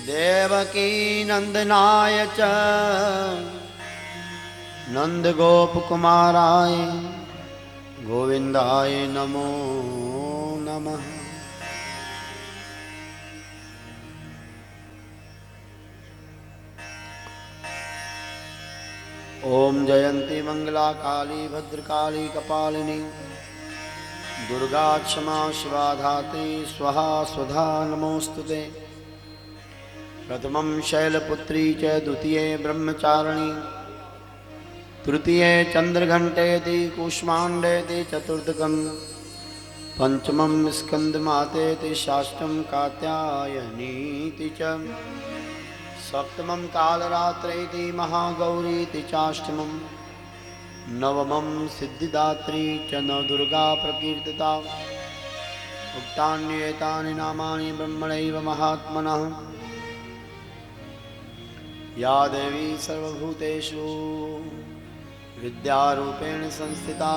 देवकी नंदनाय च नंदगोपकुमाराय गोविंदाय नमो नमः। ओम जयंती मंगला काली भद्रकाली कपालिनी दुर्गा क्षमा शिवा धात्री स्वाहा स्वधा नमोस्तुते। प्रथमं शैलपुत्री च द्वितीये ब्रह्मचारिणी तृतीये चंद्रघंटेति कूष्मांडेति चतुर्थकं पंचमं स्कंदमातेति षष्ठं कात्यायनीति च सप्तमं कालरात्रेति महागौरीति चाष्टमं नवमं सिद्धिदात्री च नवदुर्गा प्रकीर्तिता। उक्तान्येतानि नामानि ब्रह्मणैव महात्मनः। या देवी सर्वभूतेषु विद्यारूपेण संस्थिता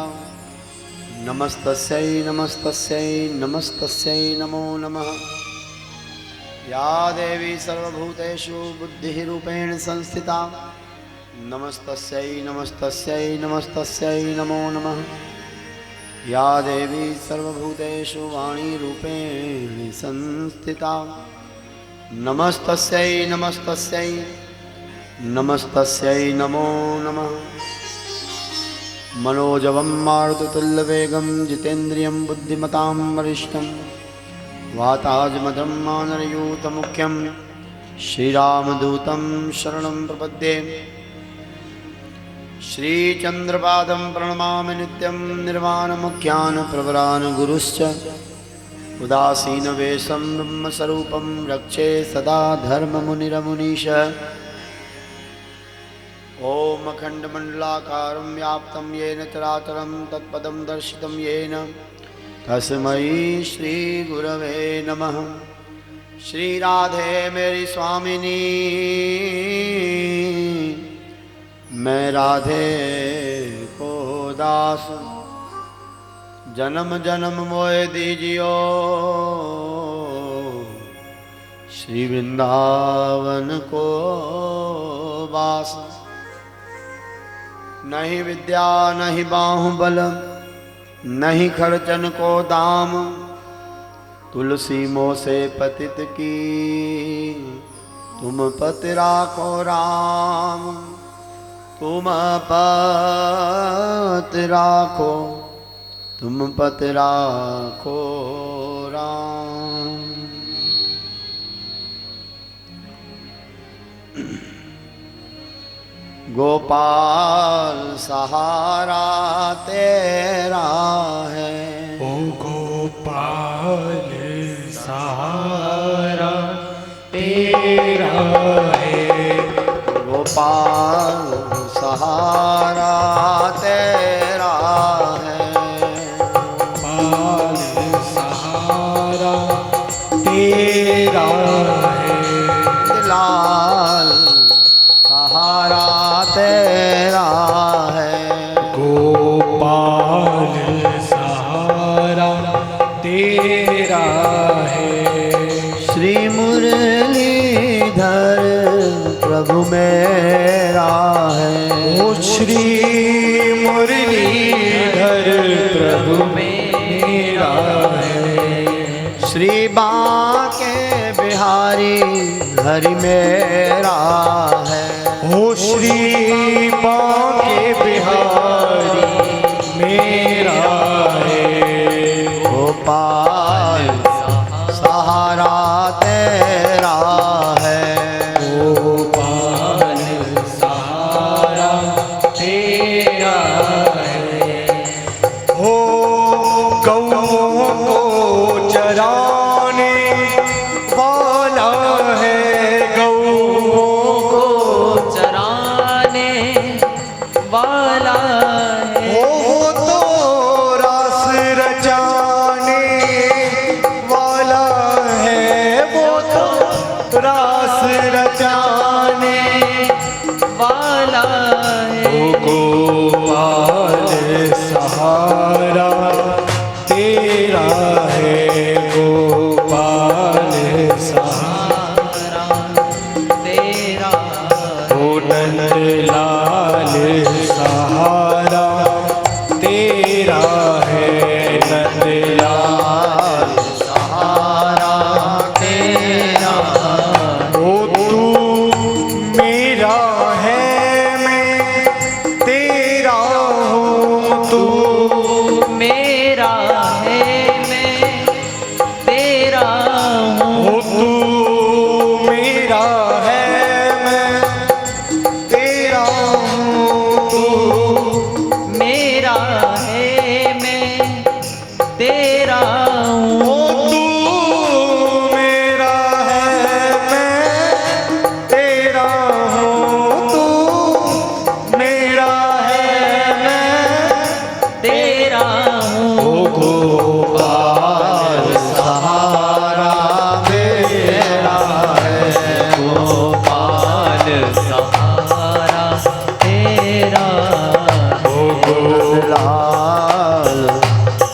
नमस्तस्यै नमस्तस्यै नमस्तस्यै नमो नमः। या देवी सर्वभूतेषु बुद्धिरूपेण संस्थिता नमस्तस्यै नमस्तस्यै नमस्तस्यै नमो नमः। या देवी सर्वभूतेषु वाणीरूपेण संस्थिता नमस्तस्यै नमस्तस्यै नमस्तस्यै नमो नमः। मनोजवं मारुततुल्यवेगं जितेन्द्रियं बुद्धिमतां वरिष्ठं वाताजमधं मानरयूथमुख्यं श्रीरामदूतं शरणं प्रपद्ये। श्रीचन्द्रपादं प्रणमामि नित्यं निर्वाणमुख्यान् गुरुश्च उदासीनवेशं ब्रह्मस्वरूपं रक्षे सदा धर्ममुनिरमुनीश। ओम अखंडमंडलाकारं व्याप्तं येन चराचरं तत्पदं दर्शितं येन तस्मै श्री गुरवे नमः। श्री राधे मेरी स्वामिनी मैं राधे को दास जन्म जन्म मोए दीजियो श्री वृंदावन को वास। नहीं विद्या नहीं बाहुबल नहीं खर्चन को दाम तुलसी मोह से पतित की तुम पति राखो राम। तुम पति राखो तुम पति राखो राम। गोपाल सहारा तेरा है ओ गोपाल सहारा तेरा है। गोपाल सहारा तेरा है। गोपाल सहारा तेरा है। लाल सहारा तेरा है। गोपाल सहारा तेरा है। श्री मुरलीधर प्रभु मेरा है। ओ श्री मुरलीधर प्रभु मेरा है। श्री बांके बिहारी हरि मेरा है। ओ श्री बांके बिहारी मेरा है। गोपाल सहारा तेरा है। गोपाल सहारा तेरा है। हो गौओं को चराने वाला है। गौओं को चराने वाला है। वो तो रास रचाने वाला है। वो तो रास रचाने वाला है। ओ गोपाल सहारा तेरा है। गोपाल सहारा मेरा है मैं तेरा हूँ तू मेरा है मैं तेरा हूँ ओ तू मेरा है मैं तेरा हूँ तू मेरा है मैं तेरा हूँ ओ गोपाल सहारा मेरा है गोपाल सहारा तेरा ओ गोपाल लाल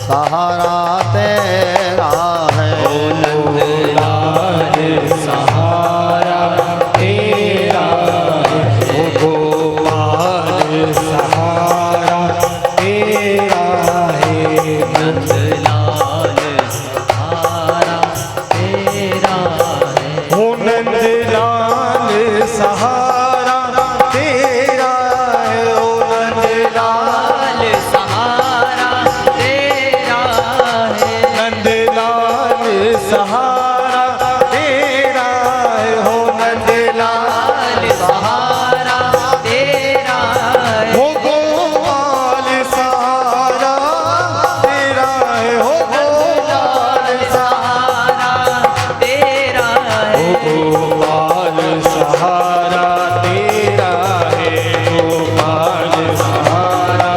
सहारा तेरा है ओ नंदलाल सहारा तेरा ओ गोपाल सहारा तेरा है नंदलाल सहारा तेरा है ओ नंदलाल सहारा तेरा है ओ नंदलाल लाल सहारा तेरा है नंदलाल सहारा तेरा है हो नंदलाल लाल सहारा तेरा है हो गोपाल सहारा तेरा है हो गोपाल सहारा तेरा है गोपाल सहारा तेरा है गोपाल सहारा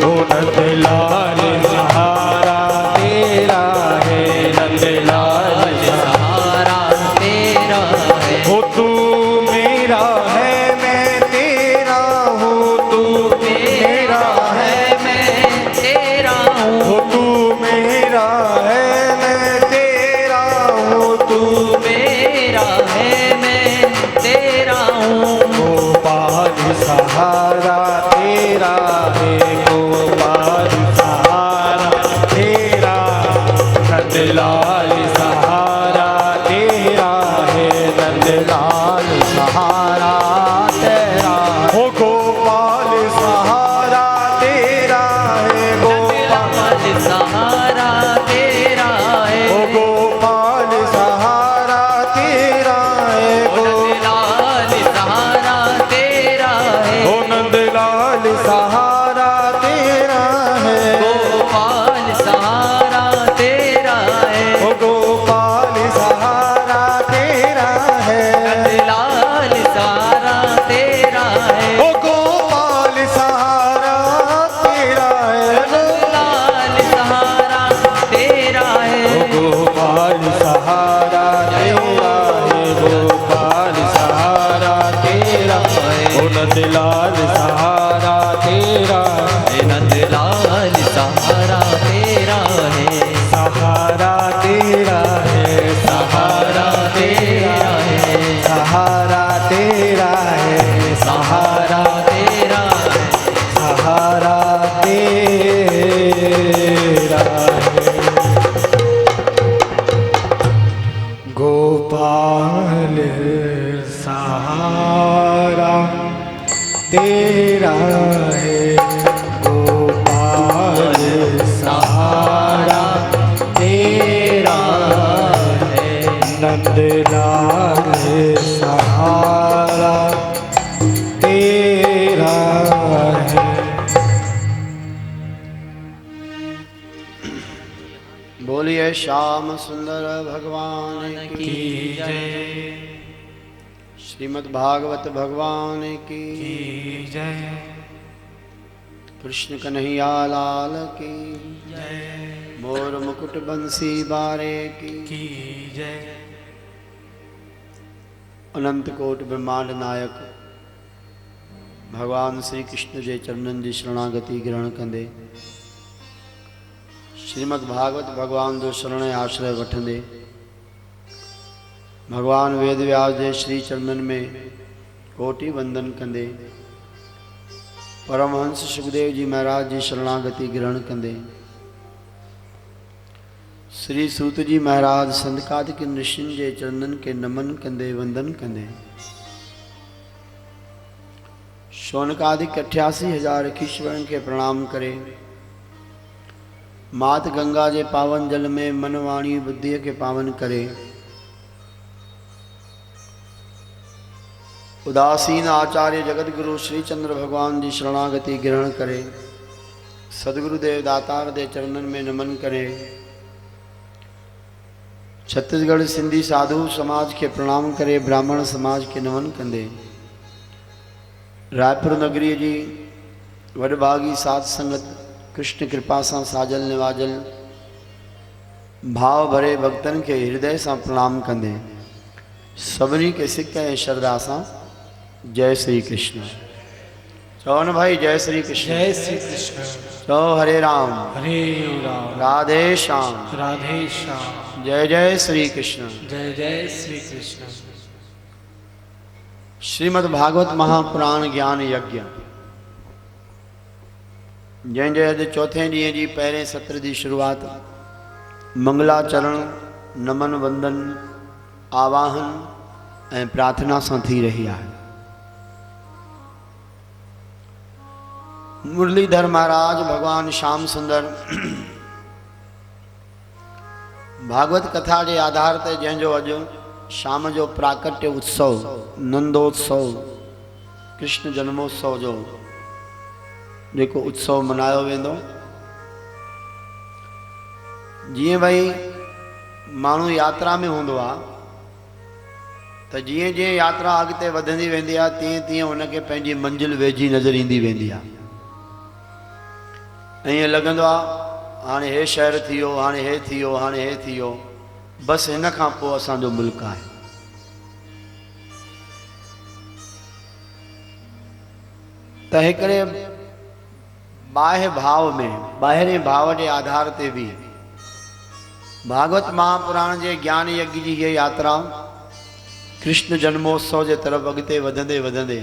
ओ नंदलाल सहारा तेरा है नंदलाल सहारा तेरा है हो तू मेरा है मैं तेरा हूँ तू मेरा है मैं तेरा हूँ हो तू मेरा है मैं तेरा हूँ तू मेरा है मैं तेरा हूँ गोपाल सहारा तेरा है गोपाल सहारा तेरा नंदलाल सहारा तेरा है नंदलाल लाल सहारा तेरा हो गोपाल सहारा तेरा है गोपाल नंदलाल सहारा तेरा है हो गोपाल सहारा तेरा है नंदलाल सहारा तेरा है हो नंदलाल सहारा तेरा है गोपाल सहारा तेरा है हो गोपाल सहारा तेरा है नंदलाल सहारा तेरा है हो गोपाल सहारा तेरा है नंदलाल सहारा तेरा है गोपाल सहारा तेरा है गोपाल सहारा तेरा ओ नंदलाल सहारा तेरा हे नंदलाल सहारा तेरा है सहारा तेरा है सहारा तेरा है सहारा तेरा है सहारा तेरा है सहारा तेरा है गोपाल सहारा तेरा है गोपाल सहारा तेरा है नंदलाल सहारा तेरा है बोलिए श्याम सुंदर भगवान की जय श्रीमद् भागवत भगवान की जय कृष्ण कन्हैया लाल की मोर मुकुट बंसी बारे की जय अनंत कोट ब्रह्मांड नायक भगवान श्री कृष्ण जे चरणन जी शरणागति ग्रहण कंदे श्रीमद् भागवत भगवान जो शरण आश्रय वठंदे भगवान वेद व्यास जे श्री चरणन में कोटि वंदन कंदे परमहंस सुखदेव जी महाराज जी शरणागति ग्रहण कंदे श्री सूत जी महाराज संतकादिक ऋषिन जे चरणन के नमन कंदे वंदन कंदे शौनकादिक 88,000 ऋषिवरण के प्रणाम करे मात गंगा जे पावन जल में मन वाणी बुद्धि के पावन करे उदासीन आचार्य जगत गुरु श्री चंद्र भगवान जी शरणागति ग्रहण करे। सदगुरुदेव दातार दे चरणन में नमन करे। छत्तीसगढ़ सिंधी साधु समाज के प्रणाम करे। ब्राह्मण समाज के नमन कंदे। रायपुर नगरी जी वडभागी साध संगत कृष्ण कृपा से साजल निवाजल भाव भरे भक्तन के हृदय से प्रणाम कंदे। सभी के सिक ऐं श्रद्धा से जय श्री कृष्ण चो न भाई। जय श्री कृष्ण। जय श्री कृष्ण। चो हरे राम हरे राम राधे श्याम राधे श्याम। जय जय श्री कृष्ण। जय जय श्री कृष्ण। श्रीमद् भागवत महापुराण ज्ञान यज्ञ जैसे अज चौथे ॾींहं जी पहिरें सत्र की शुरुआत मंगलाचरण नमन वंदन आवाहन और प्रार्थना से थी रही है। मुरलीधर महाराज भगवान श्याम सुंदर भागवत कथा के आधार पर जैसे अज शाम जो प्राकट्य उत्सव नंदोत्सव कृष्ण जन्मोत्सव जो जो उत्सव मनायो वेंदो। जी भाई मानू यात्रा में होंदो आ तो जी जी यात्रा अगते वधंदी वेंदी आ तीअं तीअं उनके पंहिंजी मंजिल वेझी नज़र ईंदी वेंदी आ। ईअं लॻंदो आहे हाणे हे शहर थी वियो हाणे हे थी वियो हाणे हे थी वियो बस हिन खां पोइ असांजो मुल्क आहे। त हिकिड़े बाह्य भाव में ॿाहिरें भाव के आधार ते भी भागवत महापुराण के ज्ञान यज्ञ की ये यात्रा कृष्ण जन्मोत्सव के तरफ अगते वधंदे वधंदे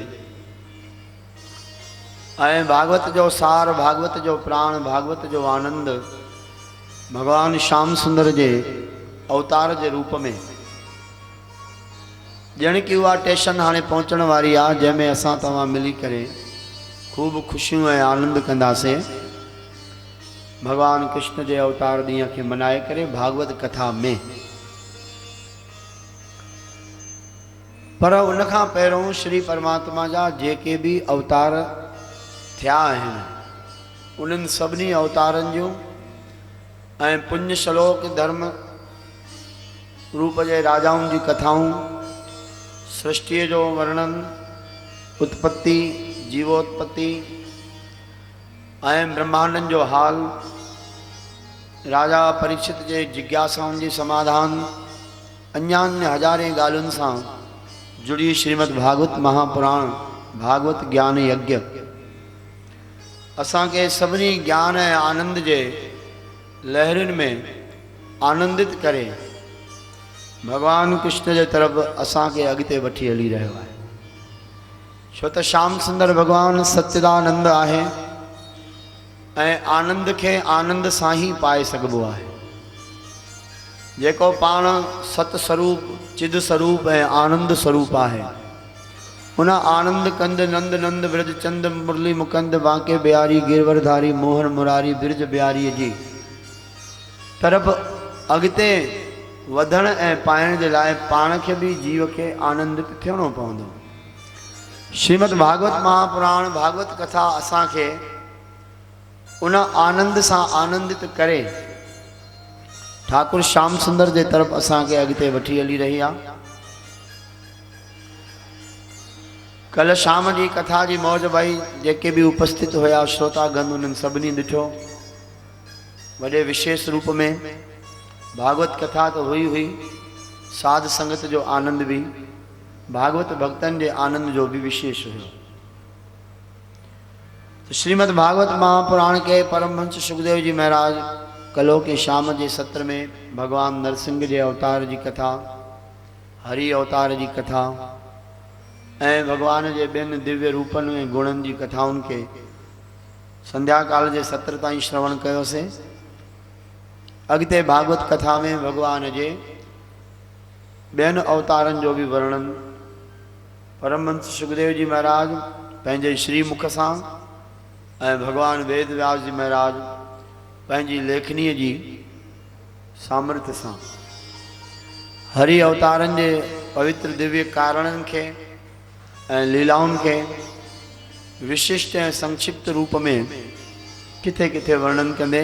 ऐं भागवत जो सार भागवत जो प्राण भागवत जो आनंद भगवान श्याम सुंदर के अवतार के रूप में जण की वह स्टेशन हाँ पहुँचण वारी आ जैमें असां तव्हां मिली करे खूब खुशियों और आनंद कंदासीं। भगवान कृष्ण के अवतार ॾींहं के मनाए करे भागवत कथा में। पर उनखां पहिरों श्री परमात्मा जा जेके भी अवतार थिया आहिनि उन्हनि सभिनी अवतारनि जूं ऐं पुण्य श्लोक धर्म रूप जे राजाउनि जी कथाऊं सृष्टि जो वर्णन उत्पत्ति जीवोत्पत्ति ऐं ब्रह्मांडनि जो हाल राजा परीक्षित के जिज्ञासाउनि जी समाधान अन्यान्य हज़ारे ॻाल्हियुनि सां जुड़ी श्रीमद् भागवत महापुराण भागवत ज्ञान यज्ञ असां के सभिनी ज्ञान ऐं आनंद के लहरुनि में आनंदित करे भगवान कृष्ण के तरफ असां के अगते वठी हली रहियो आहे। छो त श्याम सुंदर भगवान सच्चिदानंद आहे ऐं आनंद के आनंद सां ही पाए सघिबो आहे। जेको पाण सत स्वरूप चिद स्वरूप ऐं आनंद स्वरूप आहे उन आनंद कंद नंद नंद ब्रज चंद मुरली मुकंद बांके बिहारी गिरवरधारी मोहन मुरारी ब्रज बिहारी जी तरफ अगते वधण ऐं पाइण जे लाइ पाण के भी जीव के आनंदित थियणो पवंदो। श्रीमद् भागवत महापुराण भागवत कथा असां के उन आनंद से आनंदित करे ठाकुर श्याम सुंदर के तरफ असां के अगते वठी हली रही आ। कल शाम की कथा की मौज भाई जेके भी उपस्थित होया श्रोतागण उन्हनि सभिनी ॾिठो वॾे विशेष रूप में भागवत कथा तो हुई साध संगत जो आनंद भी भागवत भक्तन के आनंद जो भी विशेष हुयो। तो श्रीमद् भागवत महापुराण के परमहंस सुखदेव जी महाराज कलो के शाम के सत्र में भगवान नरसिंह के अवतार की कथा हरि अवतार की कथा ऐं भगवान के बेन दिव्य रूपन में गुणन की कथाउन के संध्या काल के सत्र ताईं श्रवण कयोसीं। अगते भागवत कथा में भगवान के बेन अवतारन जो भी वर्णन परमहंस सुखदेव जी महाराज पंहिंजे श्रीमुख सां ऐं भगवान वेद व्यास जी महाराज पंहिंजी लेखनीअ जी सामर्थ्य सां हरि अवतारन के पवित्र दिव्य कारणन के ऐं लीलाउनि खे विशिष्ट ऐं संक्षिप्त रूप में किथे किथे वर्णन कंदे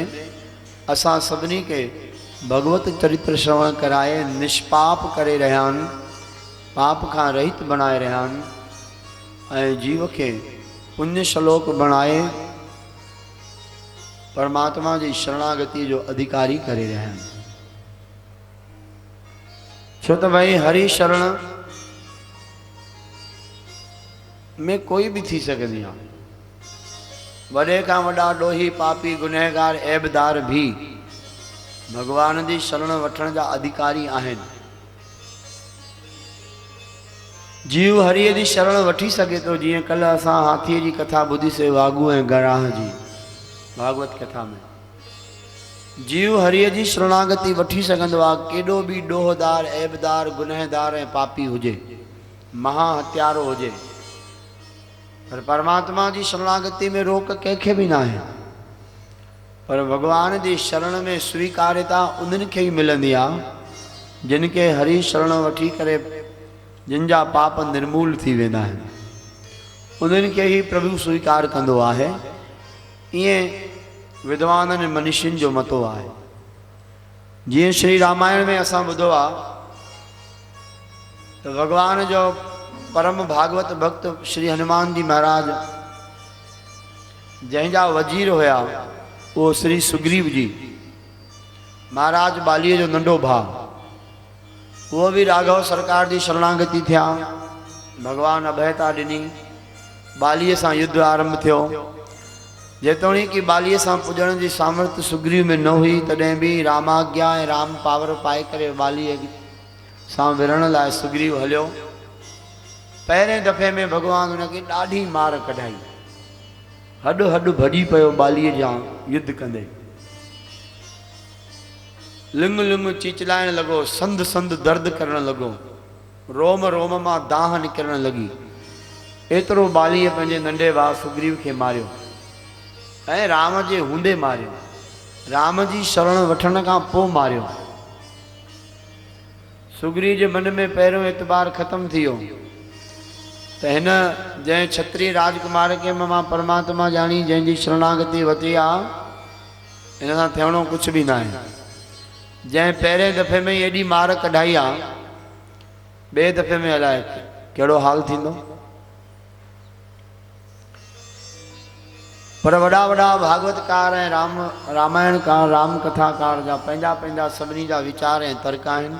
असां सभिनी खे भगवत चरित्र श्रवण कराए निष्पाप करे रहिया आहिनि, पाप खां रहित बणाए रहिया आहिनि ऐं जीव खे पुण्य श्लोक बणाए परमात्मा जी शरणागति जो अधिकारी करे रहिया आहिनि। छो त भाई हरि शरण में कोई भी थी सकती है। वॾे खां वॾा ॾोही पापी गुनहगार ऐबदार भी भगवान जी शरण वठण जा अधिकारी आहिनि। जीव हरिय जी शरण वठी सके तो। जीअं कल असां हाथीअ जी कथा ॿुधीसीं, वागू ऐं गराह जी भागवत कथा में। जीव हरिय जी शरणागति वठी सघंदो आहे केॾो बि ॾोहदार ऐबदार गुनहदार ऐं पापी हुजे, महा हत्यारो हुजे, पर परमात्मा जी शरणागति में रोक कंहिंखे भी ना है। पर भगवान जी शरण में स्वीकार्यता उन्हनि खे ही मिलंदी आहे जिनके हरि शरण वठी करे जिन जा पाप निर्मूल थी वेंदा आहिनि, उन्हनि खे ही प्रभु स्वीकार कंदो आहे। ईअं विद्वाननि मनुष्यनि जो मतो आहे। जीअं श्री रामायण में असां ॿुधो आहे त भगवान जो परम भागवत भक्त श्री हनुमान जी महाराज जंहिंजा वजीर हुया वो श्री सुग्रीव जी, महाराज बालीअ जो नंढो भाउ, वो भी राघव सरकार की शरणागति थिया। भगवान अभयता ॾिनी, बालीअ सां युद्ध आरंभ थियो। जेतोणीकि बालीअ सां पुॼण जी सामर्थ्य सुग्रीव में न हुई, तॾहिं भी रामाज्ञा ऐं राम पावर पाए करे बालीअ सां विढ़ण लाइ सुग्रीव हलियो। पहिरें दफ़े में भगवान उनखे ॾाढी मार कढाई, हॾ हॾ भॼी पियो बालीअ जा युद्ध कंदे। लिंग लिंग चिचलाइण लॻो, संद संद दर्द करण लॻो, रोम रोम मां दाह निकिरण लॻी। एतिरो बालीअ पंहिंजे नंढे भाउ सुग्रीव खे मारियो ऐं राम जे हूंदे मारियो, राम जी शरण वठण खां पोइ मारियो। सुग्रीव जे मन में पहिरियों एतबार ख़त्म थी वियो त हिन जंहिं क्षत्रिय राजकुमार खे मां परमात्मा ॼाणी, जंहिंजी शरणागति वरिती आहे, हिन सां थियणो कुझु बि न आहे। जंहिं पहिरें दफ़े में ही एॾी मार कढाई आहे, ॿिए दफ़े में अलाए कहिड़ो हाल थींदो। पर वॾा वॾा भागवतकार ऐं रामायणकार राम कथाकार जा पंहिंजा पंहिंजा सभिनी जा वीचार ऐं तर्क आहिनि।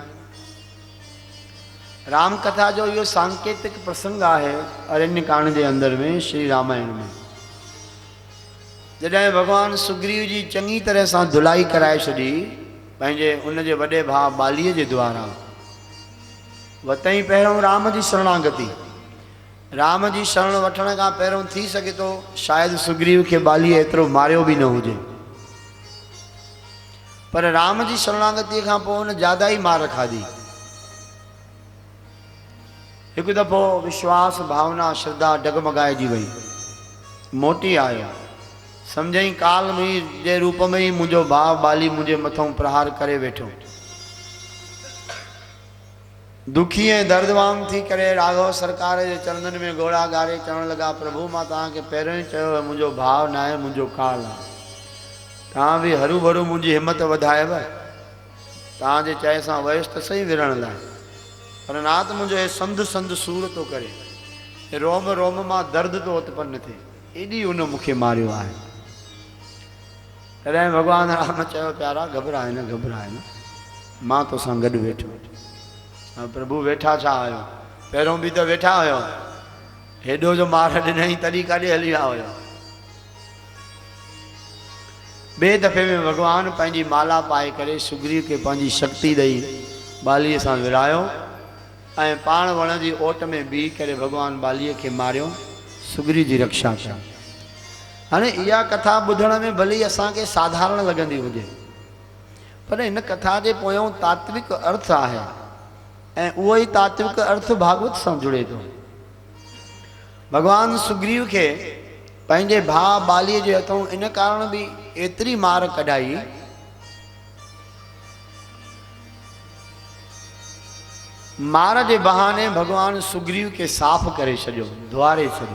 राम कथा जो इहो सांकेतिक प्रसंग आहे अरण्य कांड जे अंदर में, श्री रामायण में, जॾहिं भगवान सुग्रीव जी चङी तरह सां धुलाई कराए छॾी पंहिंजे उनजे वॾे भाउ बालीअ जे द्वारा। वतई पहिरियों राम जी शरणागति। राम जी शरण वठण खां पहिरियों थी सघे तो शायदि सुग्रीव खे बालीअ एतिरो मारियो बि न हुजे, पर राम जी शरणागति खां पोइ हुन ज्यादा ही मार खाधी। हिकु दफ़ो विश्वास भावना श्रद्धा डगमगाइजी वई, मोटी आयो, सम्झई काल में जे रूप में ही मुंहिंजो भाउ बाली मुंहिंजे मथों प्रहार करे वेठो। दुखी ऐं दर्दवान थी करे राघव सरकार जे चरणनि में घोड़ा गारे चवण लॻा, प्रभु मां तव्हांखे पहिरियों ही चयो मुंहिंजो भाउ न आहे, मुंहिंजो काल आहे। तव्हां बि हरू भरू मुंहिंजी हिम्मत वधायव, तव्हांजे चए सां वयुसि त सही विढ़ण लाइ, पर नाथ मुंहिंजो हे संद संद सूर थो करे, रोम रोम मां दर्द थो उत्पन्न थिए, एॾी उन मूंखे मारियो आहे। तॾहिं भगवान राम चयो, प्यारा घबराए न, घबराए न, मां तोसां गॾु वेठो। प्रभु वेठा छा आहियो, पहिरों बि त वेठा हुयो, हेॾो जो मार ॾिनई तॾहिं काॾे हली विया हुयो। ॿिए दफ़े में भगवान पंहिंजी माला पाए करे सुग्रीव खे पंहिंजी शक्ति ॾेई बालीअ सां विरायो ऐं पाण वण जी ओट में बीह करे भगवान बालीअ खे मारियो, सुग्रीव जी रक्षा कई। हाणे इहा कथा ॿुधण में भली असांखे साधारण लॻंदी हुजे, पर इन कथा जे पोयों तात्विक अर्थ आहे ऐं उहो ई तात्विक अर्थ भागवत सां जुड़े थो। भगवान सुग्रीव खे पंहिंजे भाउ बालीअ जे हथों इन कारण बि एतिरी मार कढाई मार के बहाने भगवान सुग्रीव के साफ़ करे छो, धुआरे छो।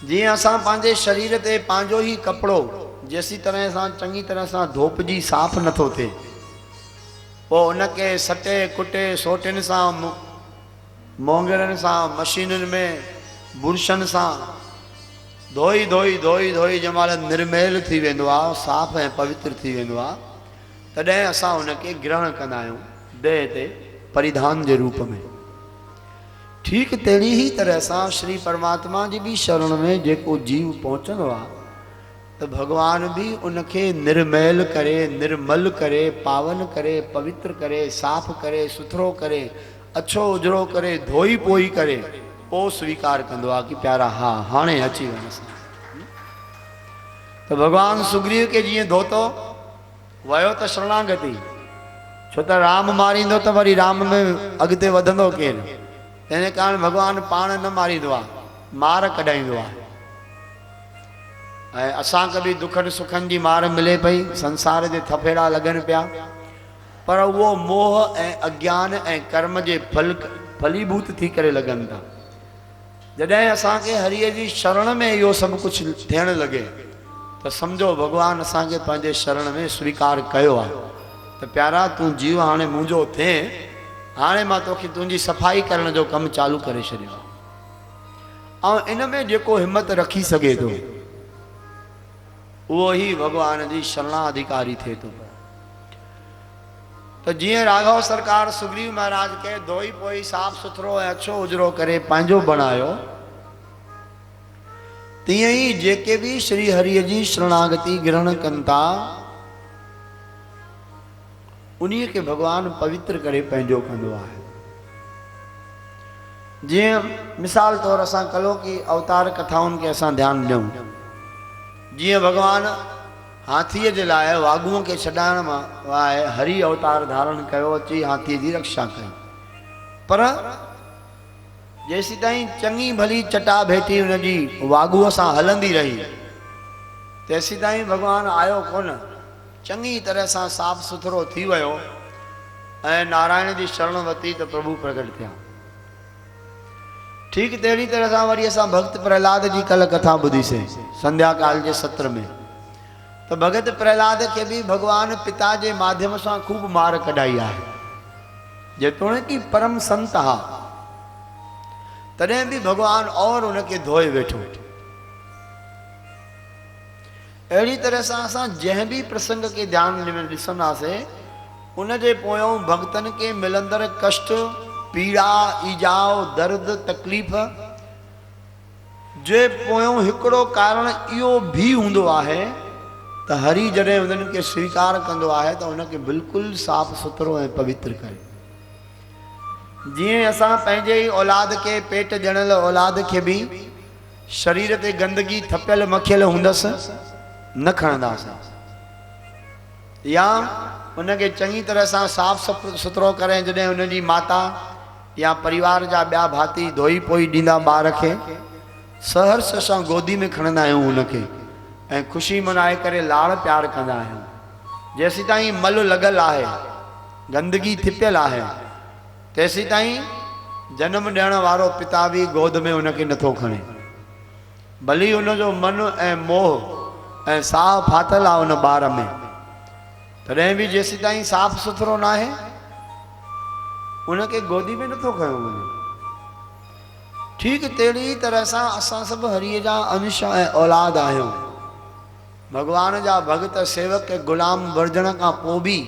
जी असां पांजे शरीर ते पांजो ही कपड़ो जैसी तरह से चंगी तरह से धोपजी साफ़ नथो थे, वो उनके सटे कुटे सोटिन से मोंगरन से मशीन में बुरशन से धोई धोई धोई धोई जमाल निर्मेल थी वेंदो आ, साफ़ ऐं पवित्र थी वेंदो आ, तॾहिं असां उनके ग्रहण कंदा आहियूं देह ते परिधान के रूप में। ठीक तेड़ी ही तरह से श्री परमात्मा जी भी शरण में जेको जीव पहुँचनो आ तो भगवान भी उनके निर्मैल करे, निर्मल करे, पावन करे, पवित्र करे, साफ करे, सुथरो करे, अच्छो उजड़ो करे, धोई पोई करे, ओ स्वीकार कंदो आ कि प्यारा हाँ हाणे अची वञ असां। तो भगवान सुग्रीव के जीअं धोतो वयो तो शरणागति, छो तो राम मारींदो तो वरी राम में अॻिते वधंदो केरु, तेने कारण भगवान पाण न मारींदो आ, मार कढाईंदो आ। ऐं असां कभी दुखन सुखन जी मार मिले पई, संसार जे थफेड़ा लगन पिया, पर वो मोह ऐं अज्ञान ऐं कर्म जे फलीभूत थी करे लगन था। जॾहिं असांखे हरिय जी शरण में इहो सभु कुछ थियण लगे तो समझो भगवान असांखे पंहिंजे शरण में स्वीकार कयो आ। तो प्यारा तू जीव हाणे मुंहिंजो थे, हाणे मां तोखे तुंहिंजी सफ़ाई करण जो कम चालू करे छॾियो आ। ऐं इन में जेको हिम्मत रखी सघे तो वो ही भगवान जी शरणाधिकारी थे तो। तो जिए राघव सरकार सुग्रीव महाराज के धोई पोई साफ सुथरो अच्छो उजरो करे पंहिंजो बनायो, तीअं ही जेके भी श्री हरिय जी शरणागति ग्रहण कंता उन्हीं के भगवान पवित्र करे पंहिंजो कंदो आहे। जीअं मिसाल तौर असां कलो की अवतार कथाउन के असां ध्यान ॾियूं, जीअं भगवान हाथीअ जे लाइ वागुओं के छॾाइण मां हरि अवतार धारण कयो, अची हाथीअ जी रक्षा कई, पर जेसी ताईं चङी भली चटा भेटी उनजी वागुअ सां हलंदी रही तेसी ताईं भगवान आयो कोन। चंगी तरह सां साफ सुथरो थी वयो ऐं नारायण जी शरण वती तो प्रभु प्रगट थिया। ठीक तेड़ी तरह सां वरी असां भक्त प्रहलाद जी कल कथा ॿुधीसीं संध्या काल जे सत्र में। तो भगत प्रहलाद के भी भगवान पिता के माध्यम से खूब मार कढ़ाई है, जेतोणीकि परम संत हा, तदें भी भगवान और उनके धोए वेठो। अड़ी तरह से असां जै भी प्रसंग के ध्यान में ॾिसंदासीं उन जे पोयों भक्तन के मिलंदड़ कष्ट पीड़ा ईजाव दर्द तकलीफ़ जे पोयों हिकिड़ो कारण इहो भी हुंदो आहे तो हरि जॾहिं उन्हनि के स्वीकार कंदो आहे तो उनके बिल्कुल साफ सुथरो ऐं पवित्र करे। जीअं असां पंहिंजे ही औलाद के पेट ॼणल औलाद के भी शरीर ते गंदगी थपियल मखियल हूंदसि न खणंदासीं, या उनके चंगी तरह सां साफ सुथरो करें जॾहिं उनजी माता या परिवार जा ॿिया भाती धोई पोई ॾींदा ॿार खे सहर्ष सां गोदी में खणंदा आहियूं उनके ऐं खुशी मनाए करे लाड़ प्यार कंदा आहियूं। जेसी ताईं मल लगल आहे गंदगी थिपियल आहे तेसी ताईं जन्म ॾियण वारो पिता भी गोद में उनके नथो खणे, भली उनजो मन ऐं मोह ऐं साह फाथल आहे उन ॿार में, तॾहिं भी जेसी ताईं साफ़ सुथरो ना आहे उनके गोदी में नथो खयो वञे। ठीक तेड़ी तरह सां असां सभु हरिय जा अंश ऐं औलाद आहियूं, भगवान जा भगत सेवक गुलाम बणजण खां पोइ भी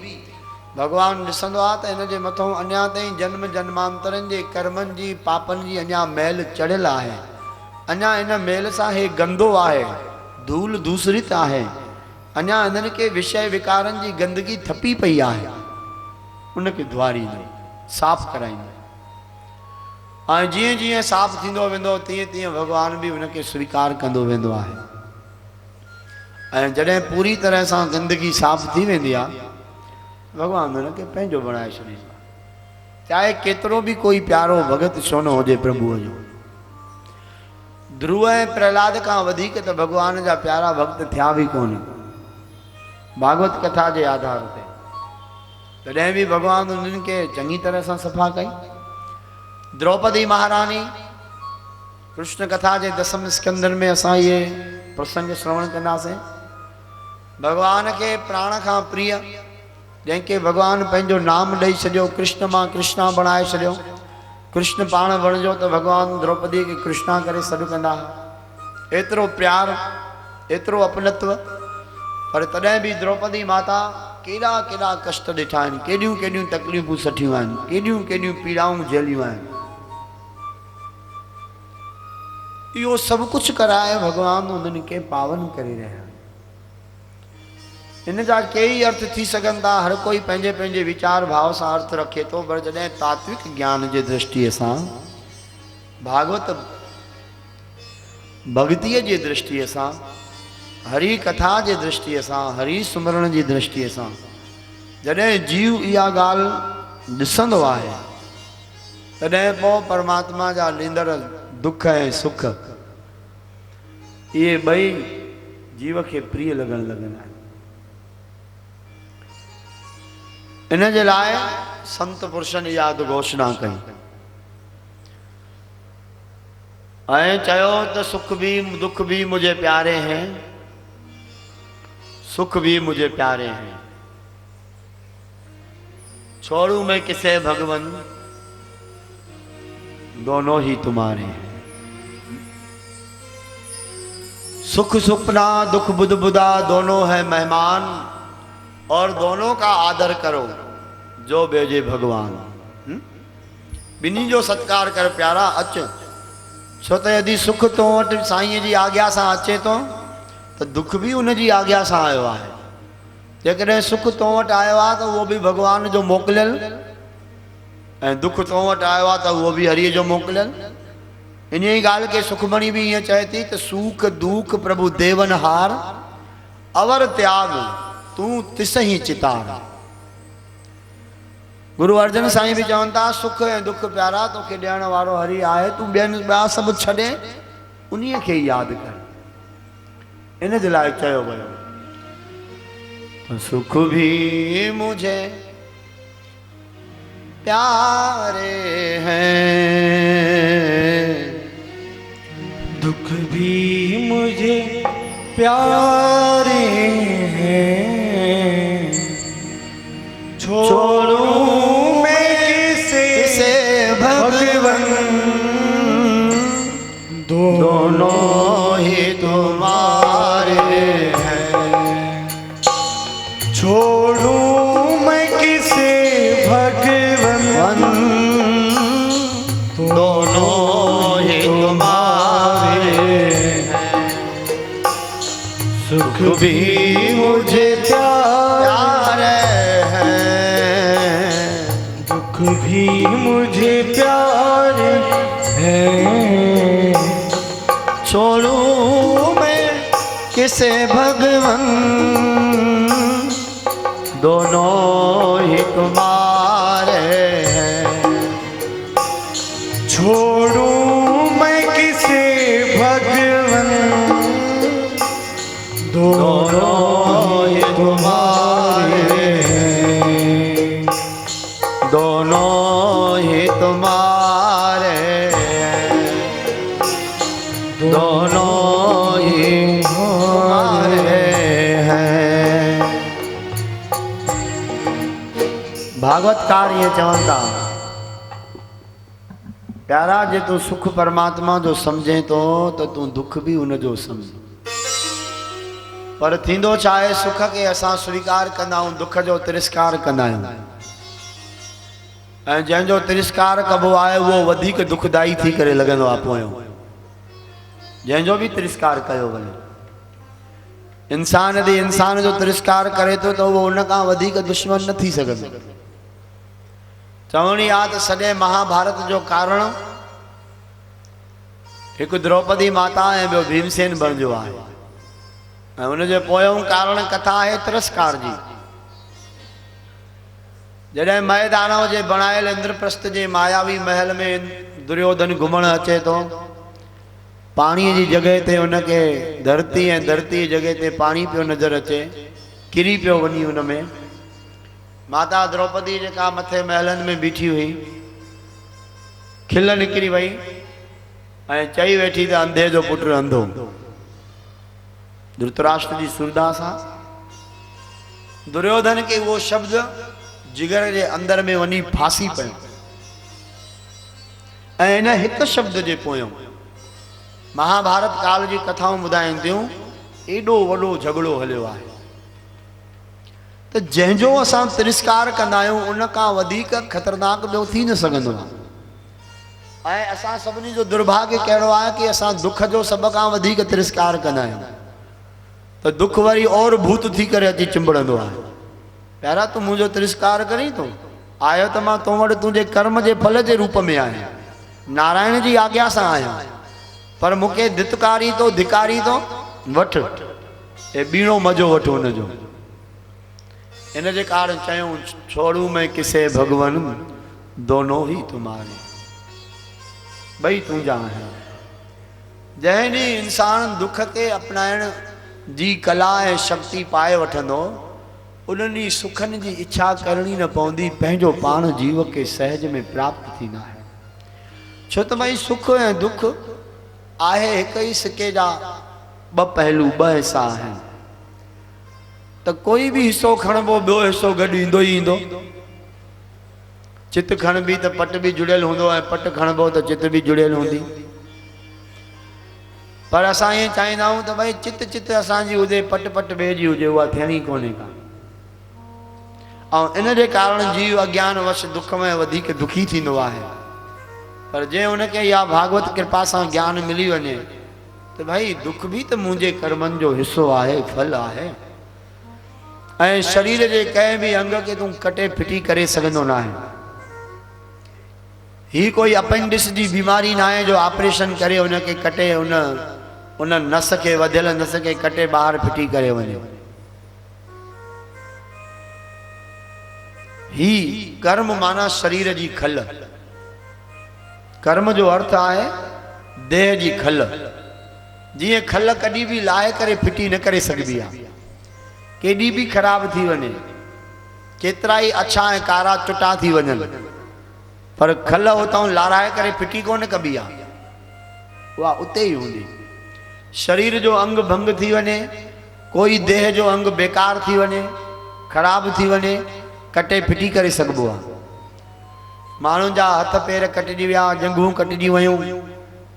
भगवान ॾिसंदो आहे त इन जे मथां अञा ताईं जन्म जन्मांतरनि जे कर्मनि जी पापनि जी अञा मैल चढ़ियल आहे, अञा इन मैल सां हे गंदो आहे, धूल दूसरित आहे, अञा इन्हनि के विषय विकारनि जी गंदगी थपी पई आहे, उनके धुआरींदो साफ़ कराईंदो। ऐं जीअं जीअं साफ़ थींदो वेंदो तीअं तीअं भगवान भी उनके स्वीकार कंदो वेंदो आहे। ऐं जॾहिं पूरी तरह सां गंदगी साफ़ थी वेंदी आहे भगवान उनके पंहिंजो बणाए छॾींदो आहे, चाहे केतिरो भी कोई प्यारो भगत छो न हुजे प्रभुअ जो। ध्रुव ऐं प्रहलाद खां वधीक त भगवान जा प्यारा भक्त थिया भी कोन भागवत कथा के आधार पे। तॾहिं बि भॻवानु उन्हनि खे चङी तरह सां सफ़ा कई। द्रौपदी महारानी कृष्ण कथा जे दसम स्कंदर में असां इहे प्रसंग श्रवण कंदासीं। भगवान के प्राण खां प्रिय, जंहिंखे भगवान पंहिंजो नाम ॾेई छॾियो, कृष्ण मां कृष्णा बणाए छॾियो। कृष्ण पाण बणिजो त भगवान द्रौपदी खे कृष्णा करे सॾु कंदा। एतिरो प्यार, एतिरो अपनत्व, पर तॾहिं बि द्रौपदी माता केॾा केॾा कष्ट ॾिठा आहिनि, केॾियूं केॾियूं तकलीफ़ूं सठियूं आहिनि, केॾियूं केॾियूं पीड़ाऊं झेलियूं आहिनि। इहो सभु कुझु कराए भगवान उन्हनि खे पावन करे रहिया। इन जा कई अर्थ थी सघनि था, हर कोई पंहिंजे पंहिंजे वीचार भाव सां अर्थ रखे थो, पर जॾहिं तात्विक ज्ञान जे दृष्टिअ सां, भागवत भक्तीअ जी दृष्टिअ सां, हरि कथा जे दृष्टिअ सां, हरि सुमरण जी दृष्टिअ सां जॾहिं जीव इहा ॻाल्हि ॾिसंदो आहे, तॾहिं पोइ परमात्मा जा ॾींदड़ दुख ऐं सुख इहे ॿई जीव खे प्रिय लॻण लॻंदा आहिनि। इन जे लाइ संत पुरुषनि इहा घोषणा कई ऐं चयो त सुख भी दुख भी मुझे प्यारे हैं, सुख भी मुझे प्यारे हैं, छोड़ू मैं किसे भगवन, दोनों ही तुम्हारे हैं। सुख सुपना दुख बुध बुदा दोनों है मेहमान, और दोनों का आदर करो जो भेजे भगवान। बिन्हीं जो सत्कार कर प्यारा अच, छो त यदि सुख तो वटि साईं जी आज्ञा सां अचे थो त दुख भी उन जी आज्ञा सां आयो आहे। जेकॾहिं सुख तो वटि आयो आहे त उहो बि भगवान जो मोकिलियल, ऐं दुख तो वटि आयो आहे त उहो बि हरीअ जो मोकिलियल। इन ई ॻाल्हि खे सुखमणी बि ईअं चए थी त सूख दुख प्रभु देवन हार, अवर त्याग तूं तिस ही चितार। गुरु अर्जन साईं भी चवनि था सुख ऐं दुख प्यारा तोखे ॾियण वारो हरि आहे, तूं ॿिया सभु छॾे उन्हीअ खे यादि कर। इन जे लाइ चयो वियो सुख भी मुझे प्यारे हैं, दुख भी मुझे प्यारे हैं, छोड़ूं मैं किसे भगवन, दोनों ही तुम्हारे हैं। छोड़ूं मैं किसे भगवन, दोनों ही तुम्हारे हैं। सुख भी मुझे प्यारे हैं, दुख भी मुझे प्यारे हैं, छोड़ूं मैं किसे भगवन, दोनों ही तुम्हारे हैं। छोड़ूं मैं किसे भगवन, दोनों ही तुम्हारे हैं, दोनों ही तुम्हारे हैं, दोनों ही तुम्हारे हैं। भागवतकार ये चवनि था प्यारा जे तूं सुख परमात्मा जो समझे तो तूं दुख भी उन जो समझ। पर थींदो छा आहे, सुख के असां स्वीकार कंदा आहियूं, दुख जो तिरस्कार कंदा आहियूं, ऐं जंहिंजो तिरस्कार कबो आहे उहो वधीक दुखदाई थी करे लॻंदो आहे पोयों। जंहिंजो भी तिरस्कार कयो वञे, इंसान यदि इंसान जो तिरस्कार करे थो त उहो उन खां वधीक दुश्मन न थी सघंदो। चवणी आहे त सॼे महाभारत जो कारण हिकु द्रौपदी माता ऐं ॿियो भीमसेन बणिजो आहे, ऐं उनजे पोयों कारण कथा आहे तिरस्कार जी। जॾहिं मैदानव जे बणायल इंद्रप्रस्थ जे मायावी महल में दुर्योधन घुमण अचे थो, पाणीअ जी जॻह ते उनखे धरती ऐं धरती जी जॻह ते पाणी पियो नज़र अचे, किरी पियो वञी उन में, माता द्रौपदी जेका मथे महलन में बीठी हुई, खिल निकिरी वई ऐं चई वेठी त अंधे जो पुटु अंधो। धृतराष्ट्र जी सुरदा सां दुर्योधन के वो शब्द जिगर जे अंदर में वञी फासी पियो ऐं इन हिकु शब्द जे पोयों महाभारत काल जी कथाऊं ॿुधाइनि थियूं एॾो वॾो झगड़ो हलियो आहे त जंहिंजो असां तिरस्कार कंदा आहियूं उन खां वधीक ख़तरनाक ॿियो थी न सघंदो आहे। ऐं असां सभिनी जो दुर्भाग्य कहिड़ो आहे कि असां दुख जो सभ खां वधीक तिरस्कार कंदा आहियूं त दुख वरी और भूत थी करे अची चिंबड़ंदो आहे। पहिरां तूं मुंहिंजो तिरस्कार करी तूं आयो त मां तो वटि तुंहिंजे कर्म जे फल जे रूप में आहियां, नारायण जी आज्ञा सां आहियां, पर मूंखे धितकारी तो धिकारी तो वठ ए बीणो मज़ो वठ हुनजो। इन जे कारण चयूं छोड़ू मैं किसे भगवन दोनों ही तुम्हारे, ॿई तुंहिंजा आहिनि। जंहिं ॾींहुं इंसान दुख खे अपनाइण जी कला ऐं शक्ति पाए वठंदो उन ॾींहुं सुखनि जी इच्छा करणी न पवंदी, पंहिंजो पाण जीव खे सहज में प्राप्त थींदा आहिनि। छो त भई सुख ऐं दुख आहे हिक ई सिके जा ॿ पहलू, ॿ हिसा आहिनि। त कोई भी हिस्सो खणबो ॿियो हिस्सो गॾु ईंदो ई ईंदो। चित खणबी त पट भी जुड़ियल हूंदो ऐं पट खणबो त चित भी जुड़ियल हूंदी। पर असां ईअं चाहींदा आहियूं त भई चित चित असांजी हुजे, पट पट ॿिए जी हुजे, उहा थियणी कोन्हे का। ऐं इन जे कारण जीव अज्ञान वश दुख में वधीक दुखी थींदो आहे। पर जे उनखे इहा भागवत कृपा सां ज्ञान मिली वञे त भाई दुख भी त मुंहिंजे कर्मनि जो हिस्सो आहे, फल आहे। ऐं शरीर जे कंहिं भी अंग खे तूं कटे फिटी करे सघंदो न आहे। ही कोई अपेंडिक्स जी बीमारी ना है जो ऑपरेशन करे उनके कटे उन नस के वधियल नस के कटे बाहर फिटी करे वने। ही कर्म माना शरीर जी खल। कर्म जो अर्थ है देह जी खल। जी खल कदी भी लाए करे फिटी न करे सकदी है, केडी भी खराब थी वने, केतरा ही अच्छा है कारा चुटा थी वनन, पर खल उतां लाराए करे फिटी कोन कबी आहे, उहा उते ही हूंदी। शरीर जो अंग भंग थी वने, कोई देह जो अंग बेकार थी वने, खराब थी वने, कटे फिटी करे सघबो आहे। माण्हुनि जा हथ पेर कटिजी विया, जंघूं कटिजी वयूं,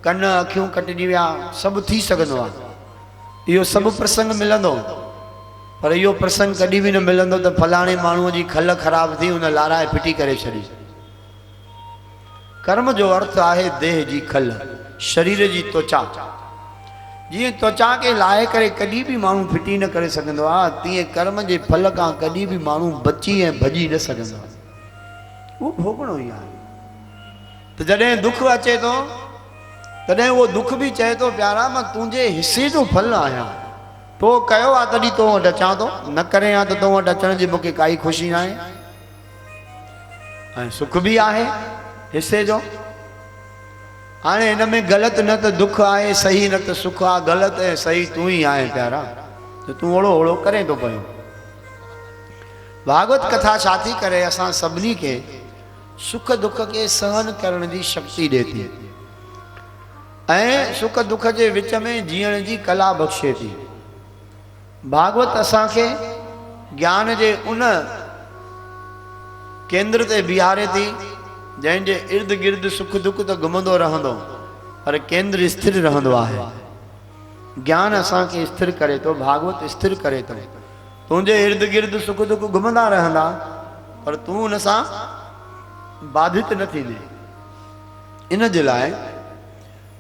कन अखियूं कटिजी विया, सभु थी सघंदो आहे। इहो सभु प्रसंग मिलंदो, पर इहो प्रसंग कॾहिं भी न मिलंदो त फलाणे माण्हूअ जी खल ख़राब थी उन लाराए फिटी करे छॾी। कर्म जो अर्थ आहे देह जी खल, शरीर जी त्वचा। जीअं त्वचा के लाए करे कॾहिं भी माण्हू फिटी न करे सघंदो आहे, तीअं कर्म जे फल खां कॾहिं भी माण्हू बची ऐं भॼी न सघंदो आहे, उहो भोगणो ई आहे। त जॾहिं दुख अचे थो तॾहिं उहो दुख भी चए थो प्यारा मां तुंहिंजे हिस्से जो फल आहियां, तो कयो आहे तॾहिं तो वटि अचां थो, न करे आ त तो वटि अचण जी मूंखे काई ख़ुशी न आहे। ऐं सुख भी आहे हिस्से जो। हाणे हिन में ग़लति न त दुख आहे, सही न त सुख आहे, ग़लति ऐं सही तूं ही आहे प्यारा, त तूं ओड़ो ओड़ो करे थो पियो। भागवत कथा छा थी करे असां सभिनी खे सुख दुख के सहन करण जी शक्ति ॾिए थी ऐं सुख दुख जे विच में जीअण जी कला बख़्शे थी। भागवत असांखे ज्ञान जे उन केंद्र ते बीहारे थी जंहिंजे इर्द गिर्द सुख दुख तो घुमंदो रहंदो, पर केंद्र स्थिर रहंदो आहे। ज्ञान असांखे स्थिर करे तो, भागवत स्थिर करे तो। तुंहिंजे इर्द गिर्द सुख दुख घुमंदा रहंदा, पर तूं उन सां बाधित न थींदे। इन जे लाइ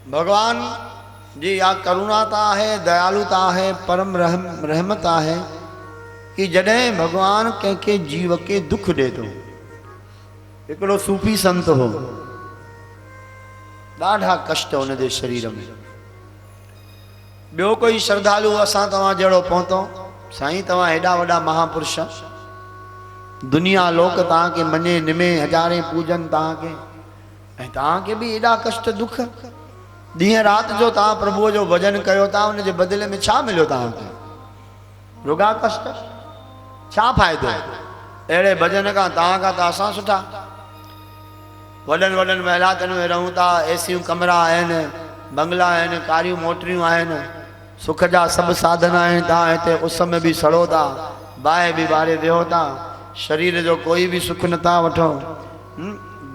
भगवान जी या करुणाता है, दयालुता है, परम रहमत है कि जॾहिं भगवान कंहिंखे जीव के दुख दे तो। हिकिड़ो सूफी संत हो, ॾाढा कष्ट हुन जे शरीर में। ॿियो कोई श्रद्धालु असां तव्हां जहिड़ो पहुतो, साईं तव्हां हेॾा वॾा महापुरुष, दुनिया लोक तव्हांखे मञे निमे हज़ारे पूजन तव्हांखे, ऐं तव्हांखे भी एॾा कष्ट दुख। ॾींहं राति जो तव्हां प्रभुअ जो भजन कयो था, उन जे बदिले में छा मिलियो तव्हांखे? रुगा कष्ट, छा फ़ाइदो? अहिड़े भजन खां तव्हां खां त असां सुठा। वॾनि वॾनि महिलातनि में रहूं था, एसियूं कमरा आहिनि, बंगला आहिनि, कारियूं मोटरियूं आहिनि, सुख जा सभु साधन आहिनि। तव्हां हिते उस में बि सड़ो था, बाहि बि ॿारे वियो था, शरीर जो कोई बि सुख नथा वठो,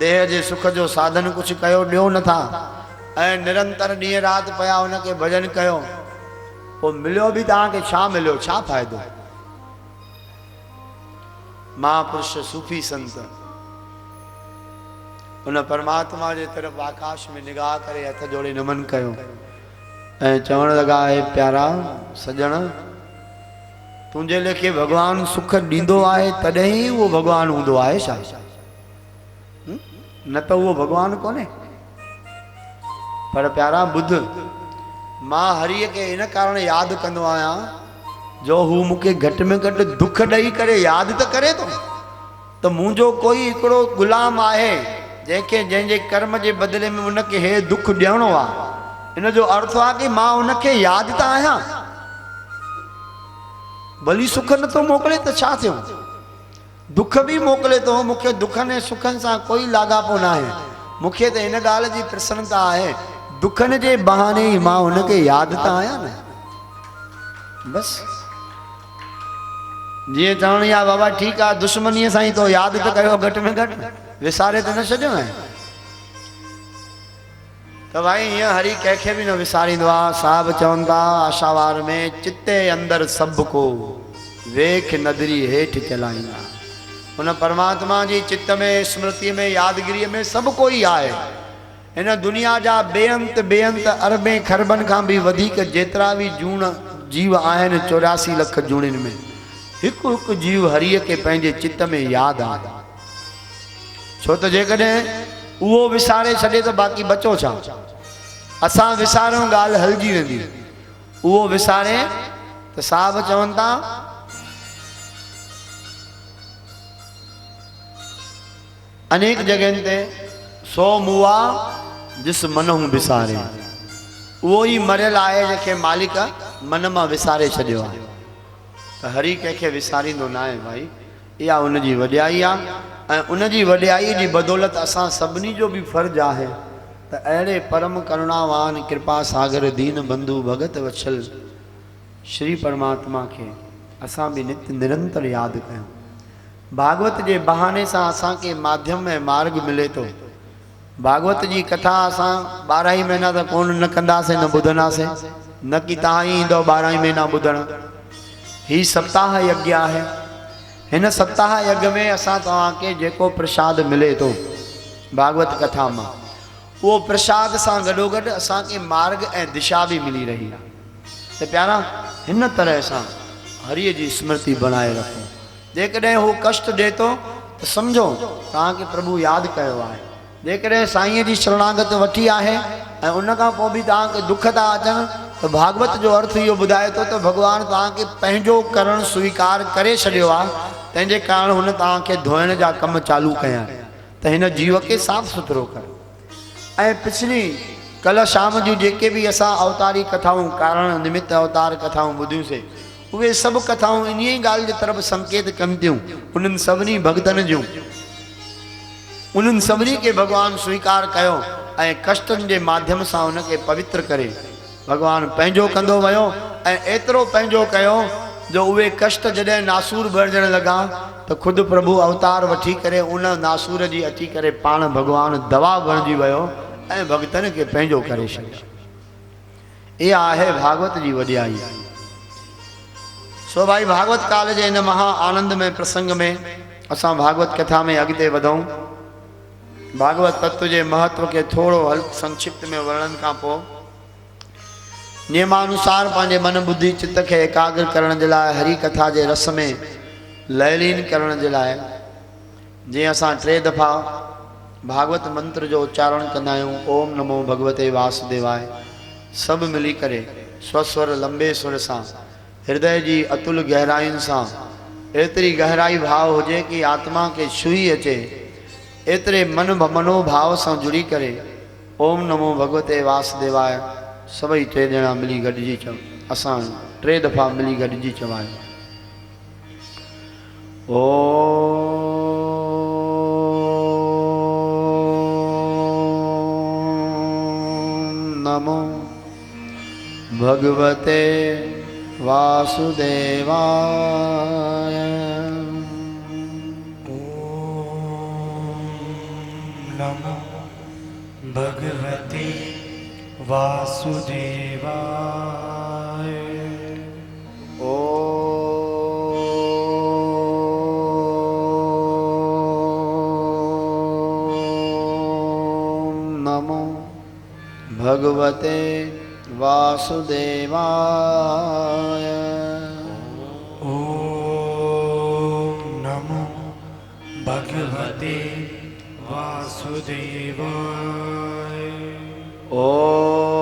देह जे सुख जो साधन कुझु कयो ॾियो नथा, ऐं निरंतर ॾींहं राति पिया हुनखे भजन कयो। पोइ मिलियो बि तव्हांखे छा मिलियो, छा फ़ाइदो? महापुरुष सूफ़ी संत उन परमात्मा जे तरफ़ आकाश में निगाह करे हथ जोड़े नमन कयो ऐं चवण लॻा, हे प्यारा सजण, तुंहिंजे लेखे भॻवानु सुख ॾींदो आहे तॾहिं ई उहो भॻवानु हूंदो आहे छा? न त उहो भॻवानु कोन्हे। पर प्यारा ॿुध, मां हरीअ खे इन कारण यादि कंदो आहियां जो हू मूंखे घटि में घटि दुख ॾेई करे यादि त करे थो, त मुंहिंजो कोई हिकिड़ो ग़ुलाम आहे जंहिंजे कर्म जे बदिले में उनखे हे दुख ॾियणो आहे। इन जो अर्थ आहे कि मां उनखे यादि त आहियां। भली सुख नथो मोकिले त छा थियो, दुख बि मोकिले थो, मूंखे दुखनि ऐं सुखनि सां कोई लाॻापो न आहे। मूंखे त इन ॻाल्हि जी प्रसन्नता आहे, दुखनि जे बहाने ई मां उनखे यादि त आहियां न। बसि जीअं चवणी आहे, बाबा ठीकु आहे, दुश्मनीअ सां ई तो यादि त कयो, घटि में घटि विसारे त न छॾियो आहे। त भाई हीअं हरी कंहिंखे बि न विसारींदो आहे। साहिब चवनि था आशावार में, चिते अंदरि सभु को वेख नदरी हेठि चलाईंदा। हुन परमात्मा जी चित्त में, स्मृतिअ में, यादगिरीअ में सभु कोई आहे। हिन दुनिया जा बेअंत अरबे खरबनि खां बि वधीक जेतिरा बि जीव आहिनि, 84 लख जूणिन में, हिकु हिकु जीव हरीअ खे पंहिंजे चित्त में यादि आहे। छो त जेकॾहिं उहो विसारे छॾे त बाक़ी बचो छा? असां विसारूं ॻाल्हि हलिजी वेंदी, उहो विसारे त साहिब चवनि था अनेक जगहनि ते, सो मुआ जिस मन हूं विसारे, उहो ई मरियल आहे जंहिंखे मालिक मन मां विसारे छॾियो आहे। त हरी कंहिंखे विसारींदो न आहे भाई, इहा उनजी वॾियाई आहे। ऐं उनजी वॾियाई जी बदौलत असां सभिनी जो बि फर्ज़ु आहे त अहिड़े परम करुणावान कृपा सागर दीन बंधु भगत वत्सल श्री परमात्मा खे असां बि नित्य निरंतर यादि कयूं। भागवत जे बहाने सां असांखे माध्यम ऐं मार्ग मिले थो। भागवत जी कथा असां 12 ई महीना त कोन न कंदासीं, न ॿुधंदासीं, न कि तव्हां ई ईंदो 12 ई महीना ॿुधण। ही सप्ताह यज्ञ आहे। हिन सप्ताह यज्ञ में असां तव्हांखे जेको प्रसाद मिले थो भागवत कथा मां, उहो प्रसाद सां गॾोगॾु असांखे मार्ग ऐं दिशा बि मिली रही आहे। त प्यारा, हिन तरह सां हरीअ जी स्मृति बनाए रखो। जेकॾहिं हू कष्ट ॾिए थो त सम्झो तव्हांखे प्रभु यादि कयो आहे। जेकॾहिं साईंअ जी शरणागत वठी आहे ऐं उन खां पोइ बि तव्हांखे दुख था अचनि, त भागवत जो अर्थ इहो ॿुधाए थो त भॻवानु तव्हांखे पंहिंजो करणु स्वीकार करे छॾियो आहे। तंहिंजे कारण हुन तव्हांखे धोइण जा कम चालू कया त हिन जीव खे साफ़ सुथरो कर। ऐं पिछली कल्ह शाम जूं जेके बि असां अवतारी कथाऊं, कारण निमित्त अवतार कथाऊं ॿुधियूंसीं, उहे सभु कथाऊं इन ई ॻाल्हि जे तरफ़ संकेत कनि थियूं। उन्हनि सभिनी भक्तनि जूं, उन्हनि सभिनी खे भॻवानु स्वीकार कयो ऐं कष्टनि जे माध्यम सां उनखे पवित्र करे भॻवानु पंहिंजो कंदो वियो। ऐं एतिरो पंहिंजो कयो जो उहे कष्ट जॾहिं नासूर बणजण लॻा त ख़ुदि प्रभु अवतार वठी करे उन नासूर जी अची करे पाण भॻवानु दवा बणिजी वियो ऐं भक्तनि खे पंहिंजो करे छॾियो। इहा आहे भागवत जी वॾियाई। सो भाई भागवत काल जे इन महा आनंद में प्रसंग में असां भागवत कथा में अॻिते वधूं। भागवत तत्व जे महत्व के थोड़ो संक्षिप्त में वर्णन खां पोइ नियमानुसार पंहिंजे मन बुद्धि चित्त खे एकाग्र करण जे लाइ, हरि कथा जे रस में लयलीन करण जे लाइ, जीअं असां 3 दफ़ा भागवत मंत्र जो उच्चारण कंदा आहियूं, ओम नमो भगवते वासुदेवाय, सभु मिली करे स्वस्वर लंबे सुर सां हृदय जी अतुल गहराइयुनि सां एतिरी गहराई भाव हुजे कि आत्मा खे छुई अचे, एतिरे मनोभाव सां जुड़ी करे ओम नमो भगवते वासुदेवाय सभई 3 ॼणा मिली गॾिजी चऊं। असां 3 दफ़ा मिली गॾिजी चवायूं। ओम नमो भगवते वासुदेवाय। नमो भगवते वासुदेवाय। ओम नमो भगवते वासुदेवाय। ओम नमो भगवते वासुदेवाय। ओम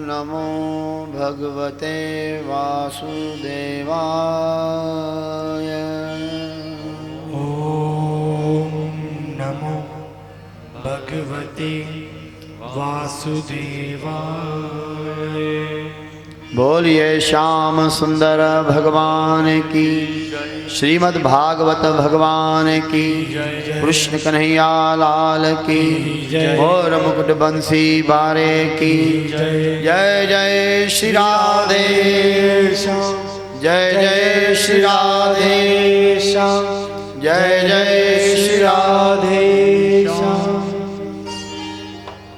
नमो भगवते वासुदेवाय। ओम नमो भगवते वासुदेवाय। बोलिए श्याम सुंदर भगवान की, श्रीमद् भागवत भगवान की, कृष्ण कन्हैया लाल की, और मुकुट बंसी बारे की। जय जय श्री राधे श्याम, जय जय श्री राधे श्याम, जय जय श्री राधे श्याम।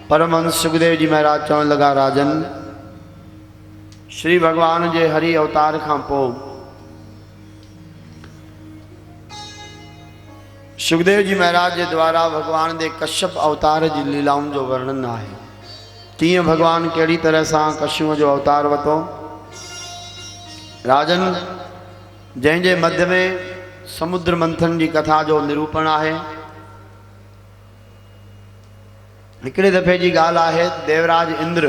परमहंस सुखदेव जी महाराज चवण लगा, राजन श्री भगवान जे हरि अवतार खां पोइ सुखदेव जी महाराज जे द्वारा भगवान दे कश्यप अवतार जी लीलाउनि जो वर्णन आहे। तीअं भगवान कहिड़ी तरह सां कश्यप जो अवतार वरितो। राजन जंहिंजे मध्य में समुद्र मंथन जी कथा जो निरूपण आहे। हिकिड़े दफ़े जी ॻाल्हि आहे, देवराज इंद्र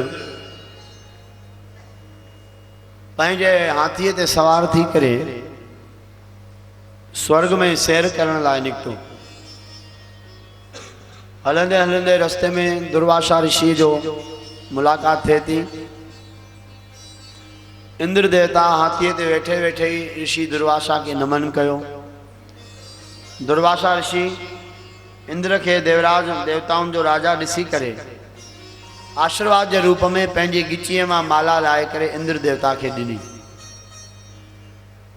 पंहिंजे हाथीअ ते सवार थी करे स्वर्ग में सैर करण लाइ निकितो। हलंदे हलंदे रस्ते में दुर्वासा ऋषि जो मुलाक़ात थिए थी। इंद्र देवता हाथीअ ते वेठे वेठे ही ऋषि दुर्वासा खे नमन कयो। दुर्वासा ऋषि इंद्र के देवराज देवताउनि जो राजा ॾिसी करे आशीर्वाद के रूप में पंहिंजी गिचीअ मां माला लाए करे इंद्र देवता के ॾिनी।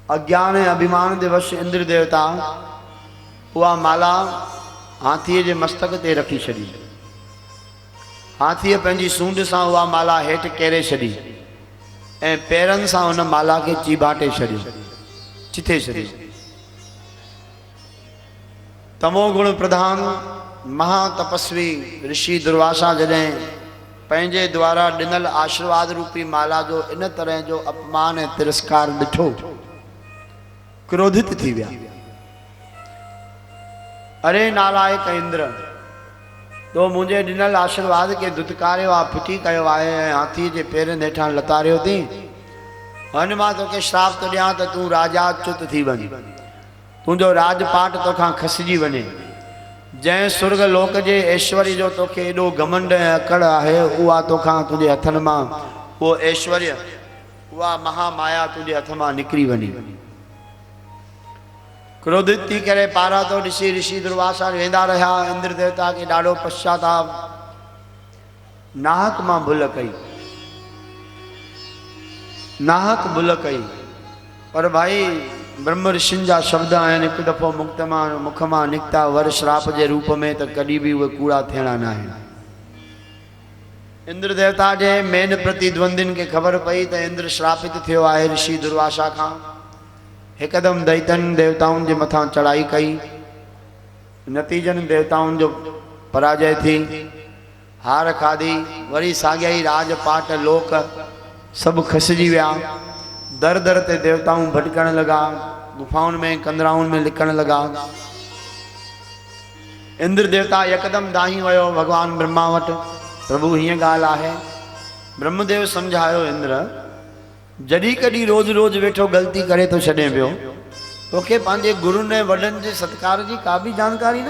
अज्ञान ऐं अभिमान दे वश इंद्र देवता उहा माला हाथीअ जे मस्तक ते रखी छॾी। हाथीअ पंहिंजी सूंड सां उहा माला हेठि केरे छॾी ऐं पेरनि सां उन माला खे चीबाटे छॾियो, चिथे छॾियो। तमोगुण प्रधान महातपस्वी ऋषि दुर्वासा जॾहिं पंहिंजे द्वारा ॾिनल आशीर्वाद रूपी माला जो इन तरह जो अपमान ऐं तिरस्कार ॾिठो, क्रोधित थी विया। अरे नालायक इंद्र, तो मुंहिंजे ॾिनल आशीर्वाद के दुत्कारियो आहे, फिटी कयो आहे ऐं हाथीअ जे पेरनि हेठां लतारियो थी। हाणे मां तोखे श्राप थो ॾियां त तूं राजाच्युत थी वञ, तुंहिंजो राजपाट तोखां खसिजी वञे। जंहिं सुर्ग लोक जे ऐश्वर्य जो तोखे एॾो घमंड ऐं अकड़ आहे, उहा तोखां तुंहिंजे हथनि मां उहो ऐश्वर्य, उहा महामाया तुंहिंजे हथ मां निकिरी वञे। क्रोधित थी करे पारा तो ॾिसी ऋषि दुर्वासा वेंदा रहिया। इंद्र देवता खे ॾाढो पश्चाताप, नाहक मां भुल कई, नाहक भुल कई। पर भाई ब्रह्म ऋषिनि जा शब्द आहिनि, हिकु दफ़ो मुख मां निकिता वर श्राप जे रूप में, त कॾहिं बि उहे कूड़ा थियणा न आहिनि। इंद्र देवता जे मेन प्रतिद्वंदिन खे ख़बर पई त इंद्र श्रापित थियो आहे ऋषि दुर्वासा खां। हिकदमि दैतनि देवताउनि जे मथां चढ़ाई कई। नतीजनि देवताउनि जो पराजय थी, हार खाधी। वरी साॻिया ई राजपाट लोक सभु खसिजी विया। दर दर ते देवताऊं भटकण लगा, गुफाउनि में कंदराउनि में लिकण लगा। इंद्र देवता यकदमि दाही वियो भगवान ब्रह्मा वटि। प्रभु हीअं ॻाल्हि आहे, ब्रह्मदेव सम्झायो इंद्र, जॾहिं कॾहिं रोज़ रोज़ वेठो ग़लती करे तो छॾे पियो, तोखे पंहिंजे गुरुनि ऐं वॾनि जे सत्कार जी का बि जानकारी न,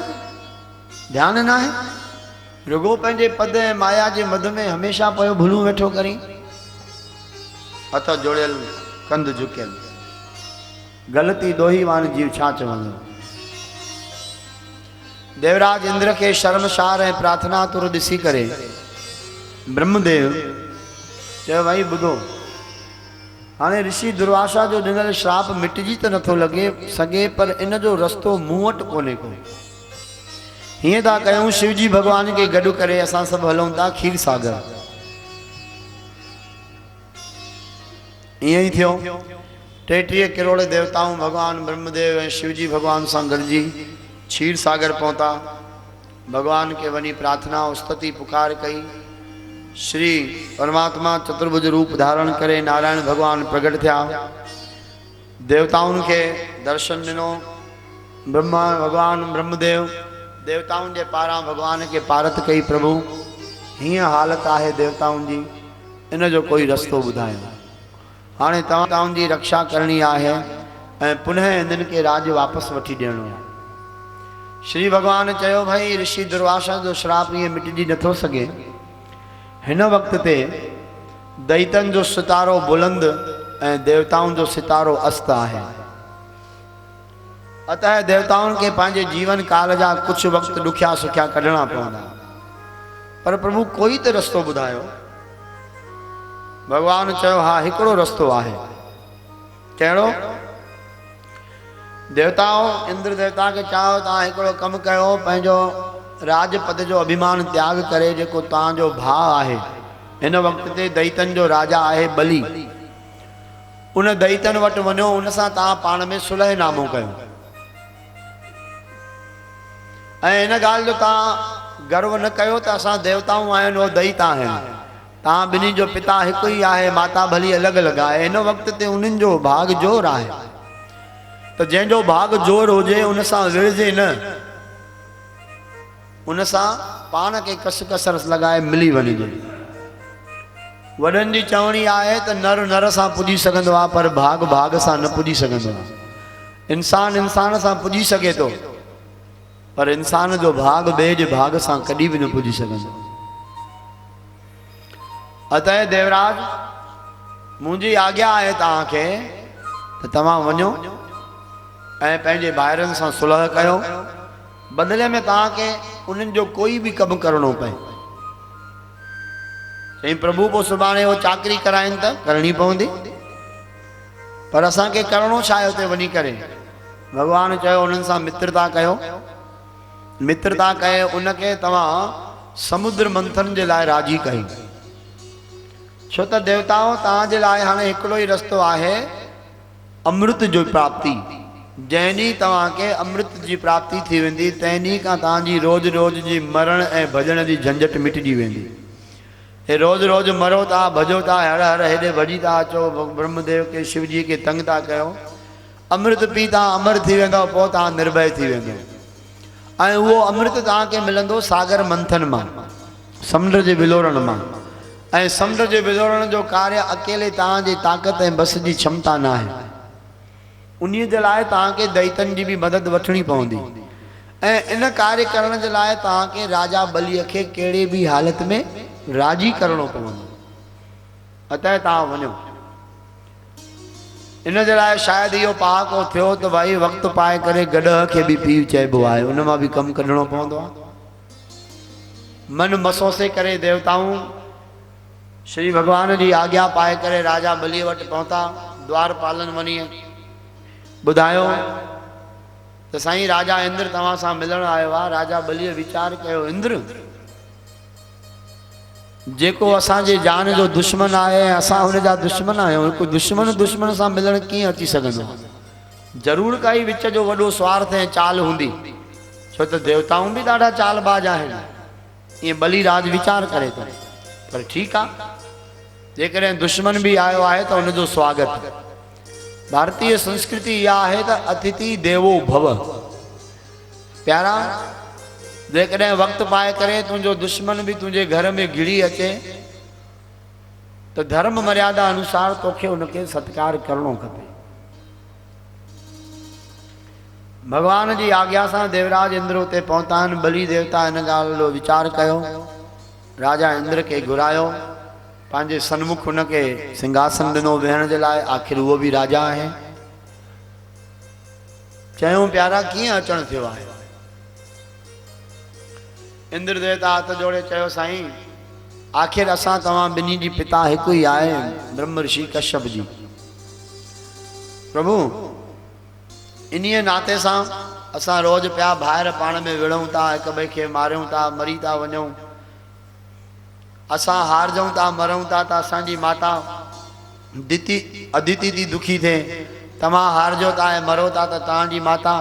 ध्यानु न आहे। रुगो पंहिंजे पद ऐं माया जे मद में हमेशा पियो भुलूं वेठो करी। हथ जोड़ियल, कंध झुकियल, ग़लती दोही वान जीव छा चवंदो। देवराज इंद्र के शर्मसार ऐं प्रार्थना तुर ॾिसी करे ब्रह्मदेव चयो भाई ॿुधो, हाणे ऋषि दुर्वासा जो ॾिनल श्राप मिटिजी त नथो लॻे सघे, पर इन जो रस्तो मूं वटि कोन्हे को। हीअं था कयूं, शिवजी भॻवान खे गॾु करे असां सभु हलूं था खीर सागर। ईअं ई थियो। 33 करोड़ देवताऊं भगवान ब्रह्मदेव ऐं शिवजी भगवान सां गॾिजी क्षीर सागर पहुता। भगवान के वनी प्रार्थना स्तुति पुकार कई। श्री परमात्मा चतुर्भुज रूप धारण करे नारायण भगवान प्रगट थिया। देवताउन के दर्शन दिनो। ब्रह्मा भगवान ब्रह्मदेव देवताउन के पारां भगवान के पारत कई, प्रभु हीअं हालत आहे देवताउन जी, इन जो कोई रस्तो ॿुधायो। हाणे तव्हां जी रक्षा करनी आहे ऐं पुनः इन्हनि के राज वापस वठी ॾियणो आहे। श्री भगवान चयो, भाई ऋषि दुर्वासा जो श्राप ईअं मिटिजी नथो सघे। हिन वक्त ते दैतन जो सितारो बुलंद ऐं देवताउन जो सितारो अस्त आहे। अतः देवताउन के पंहिंजे जीवन काल जा कुछ वक्त ॾुखिया सुखिया कढणा पवंदा। पर प्रभु कोई त रस्तो ॿुधायो। भगवान चयो, हा हिकिड़ो रस्तो आहे। कहिड़ो? देवताओं इंद्र देवता के चाहो तव्हां हिकिड़ो कमु कयो, पंहिंजो राजपद जो अभिमान त्याग करे जेको तव्हांजो भाउ आहे, हिन वक्त ते दैतन जो राजा आहे बलि, उन दैतन वटि वञो, उन सां तव्हां पाण में सुलहनामो कयो। ऐं इन ॻाल्हि जो तव्हां गर्व न कयो त असां देवताऊं आहिनि, उहो दैत आहिनि। तव्हां ॿिन्ही जो पिता हिकु ई आहे, माता भली अलॻि अलॻि आहे। हिन वक्त ते उन्हनि जो भाग जोर आहे, त जंहिंजो भाग जोर हुजे उन सां विढ़जे न, उन सां पाण खे कस कसर लॻाए मिली वञिजे। वॾनि जी चवणी आहे त नर नर सां पुॼी सघंदो आहे, पर भाग भाग सां न पुॼी सघंदो आहे। इंसान इंसान सां पुॼी सघे थो, पर इंसान जो भाग ॿिए जे भाग सां कॾहिं बि न पुॼी सघंदो। अतः देवराज मुंहिंजी आज्ञा आहे तव्हांखे त तव्हां वञो ऐं पंहिंजे भाइरनि सां सुलह कयो। बदिले में तव्हांखे उन्हनि जो कोई बि कमु करिणो पए। चई, प्रभु पोइ सुभाणे उहो चाकरी कराइनि त करणी पवंदी, पर असांखे करिणो छा आहे उते वञी करे? भगवान चयो, उन्हनि सां मित्रता कयो। मित्रता कये उनखे तव्हां समुद्र मंथन जे लाइ राजी कई। छो त देवताओं तव्हांजे लाइ हाणे हिकिड़ो ई रस्तो आहे, अमृत जो प्राप्ति। जंहिं ॾींहुं तव्हांखे अमृत जी प्राप्ति थी वेंदी, तंहिं ॾींहुं खां तव्हांजी रोज़ रोज़ जी मरण ऐं भॼण जी झंझट मिटिजी वेंदी। हे रोज़ रोज़ मरो था, भॼो था, हर हर हेॾे भॼी था अचो, ब्रह्मदेव के शिव जी के तंग था कयो। अमृत पी तव्हां अमर थी वेंदव, पोइ तव्हां निर्भय थी वेंदव। ऐं उहो अमृत तव्हांखे मिलंदो सागर मंथन मां, समुंड जे विलोरण मां। ऐं समुंड जे विलोरण जो कार्य अकेले तव्हांजी ताक़त ऐं बस जी क्षमता न आहे। उन्हीअ जे लाइ तव्हांखे दैतन जी बि मदद वठणी पवंदी। ऐं इन कार्य करण जे लाइ तव्हांखे राजा बलीअ खे कहिड़े बि हालत में राजी करणो पवंदो। अतः तव्हां वञो। इन जे लाइ शायदि इहो पहाको थियो त भाई वक़्तु पाए करे गॾह खे बि पीउ चइबो आहे, उन मां बि कमु कढणो पवंदो आहे। मन मसोसे करे देवताऊं श्री भगवान जी आज्ञा पाए करे राजा बलीअ वटि पहुता। द्वारपालन वञी ॿुधायो त साईं राजा इंद्र तव्हां सां मिलण आयो आहे। राजा बलीअ वीचार कयो, इंद्र जेको असांजे जान जो दुश्मन आहे, असां हुन जा दुश्मन आहियूं, हिकु दुश्मन दुश्मन सां मिलण कीअं अची सघंदो? ज़रूरु काई विच जो वॾो स्वार्थ ऐं चाल हूंदी, छो त देवताऊं बि ॾाढा चालबाज आहिनि। ईअं बली राज वीचार करे थो। पर ठीकु आहे, जेकॾहिं दुश्मन बि आयो आहे त हुनजो स्वागत। भारतीय संस्कृति इहा आहे त अतिथि देवो भव। प्यारा, जेकॾहिं वक़्तु पाए करे तुंहिंजो दुश्मन बि तुंहिंजे घर में घिड़ी अचे त धर्म मर्यादा अनुसार तोखे उनखे सत्कार करणो खपे। भगवान जी आज्ञा सां देवराज इंद्र उते पहुता आहिनि। बली देवता इन ॻाल्हि जो वीचार कयो, राजा इंद्र खे घुरायो, पंहिंजे सन्मुख उनखे सिंघासन ॾिनो वेहण जे लाइ। आख़िर उहो बि राजा आहे। चयूं, प्यारा कीअं अचणु थियो आहे? इंद्र देवता हथ जोड़े चयो, साईं आखिर असां तव्हां ॿिन्ही जी पिता हिकु ई आहे, ब्रह्म ऋषि कश्यप जी। प्रभु इन्हीअ नाते सां असां रोज़ पिया ॿाहिरि पाण में विढ़ूं था, हिक ॿिए खे मारियूं था, मरी था वञूं, असां हारजूं था, मरूं था, त असांजी माता अदिति थी दुखी थिए। तव्हां हारजो था ऐं मरो था त तव्हांजी माता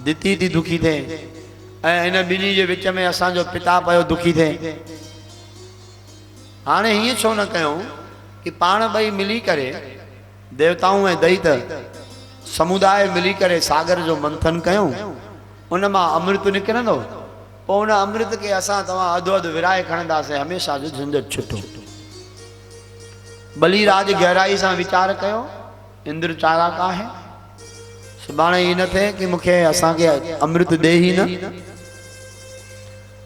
दिति थी दुखी थिए, ऐं इन ॿिन्ही जे विच में असांजो पिता पियो दुखी थिए। हाणे हीअं छो न कयूं कि पाण ॿई मिली करे देवताऊं ऐं दैत समुदाय मिली करे सागर जो मंथन कयूं, उन मां अमृत निकिरंदो, पोइ उन अमृत खे असां तव्हां अधु अधु विराए खणंदासीं, हमेशह जो झंझट छुटो। बलिराज गहराई सां वीचार कयो, इंद्र चालाक आहे, सुभाणे ई न थिए कि मूंखे असांखे अमृत ॾे ई न।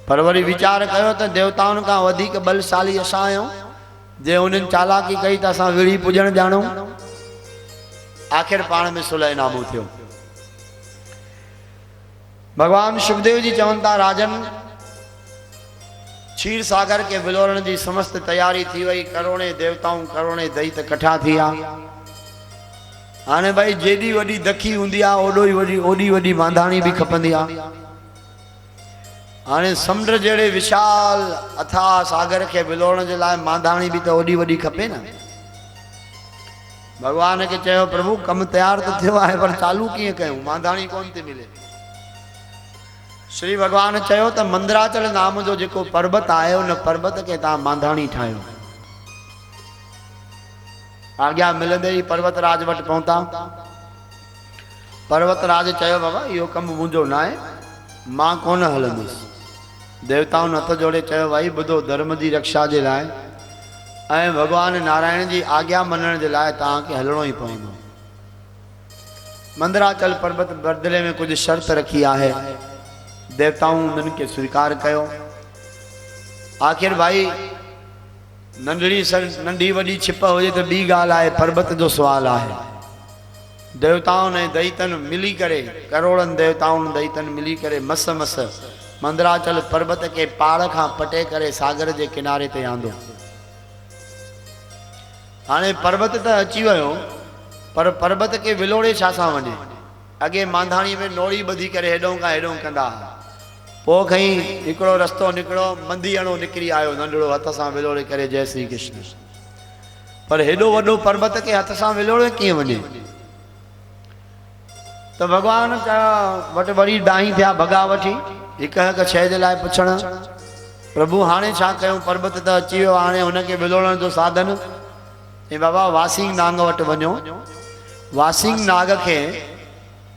पर वरी वीचार कयो त देवताउनि खां वधीक बलशाली असां आहियूं, जे उन्हनि चालाकी कई त असां विड़ी पुॼण ॼाणूं। आखिर पाण में सुलहनामो थियो। भगवान सुखदेव जी चवनि था, राजन क्षीर सागर के विलोरण जी समस्त तैयारी थी वई, करोड़े देवताऊं करोड़े दैत इकट्ठा थी विया। हाणे भाई जेॾी वॾी दखी हूंदी आहे ओॾी वॾी मांधाणी बि खपंदी आहे। हाणे समुंड जहिड़े विशाल अथाह सागर के विलोरण जे लाइ मांधाणी बि त ओॾी वॾी खपे न। भगवान खे चयो, प्रभु कमु तैयार तो थियो आहे, पर चालू कीअं कयूं, मांधाणी कोन थी मिले। श्री भगवान चयो त मंदराचल नाम जो जेको पर्वत आहे, उन पर्वत खे तव्हां मांधाणी ठाहियो। आज्ञा मिलंदे ई पर्वत राज वटि पहुता। पर्वत राज चयो, बाबा इहो कमु मुंहिंजो न आहे, मां कोन हलंदुसि। देवताउनि हथ जोड़े चयो, भाई ॿुधो, धर्म जी रक्षा जे लाइ ऐं भगवान नारायण जी आज्ञा मञण जे लाइ तव्हांखे हलणो ई पवंदो। मंदराचल पर्वत बदिले में कुछ शर्त रखी आहे, देवताऊं उन्हनि खे स्वीकार कयो। आखिर भाई नंढी वॾी छिप हुजे त ॿी ॻाल्हि आहे, पर्वत जो सुवाल आहे। देवताउनि ऐं दैतनि मिली करे, करोड़नि देवताउनि दैतनि मिली करे मस मंदराचल पर्वत के पाड़ खां पटे करे सागर जे किनारे ते आंदो। हाणे पर्वत त अची वियो, पर पर्वत के विलोड़े छा सां वञे। अॻे मांधाणी में नोड़ी ॿधी करे हेॾों खां हेॾों कंदा, पोइ खई हिकिड़ो रस्तो निकिरो, मंदिअणो निकिरी आयो नंढड़ो, हथ सां विलोड़े करे, जय श्री कृष्ण। पर हेॾो वॾो पर्वत के हथ सां विलोड़े कीअं वञे। त भगवान वटि वरी डाही थिया भॻा वठी, हिक हिक शइ जे लाइ पुछण, प्रभु हाणे छा कयूं, पर्वत त अची वियो, हाणे हुनखे विलोड़ण जो साधन। ऐं बाबा वासिंग नांग वटि वञो, वासिंग नाग खे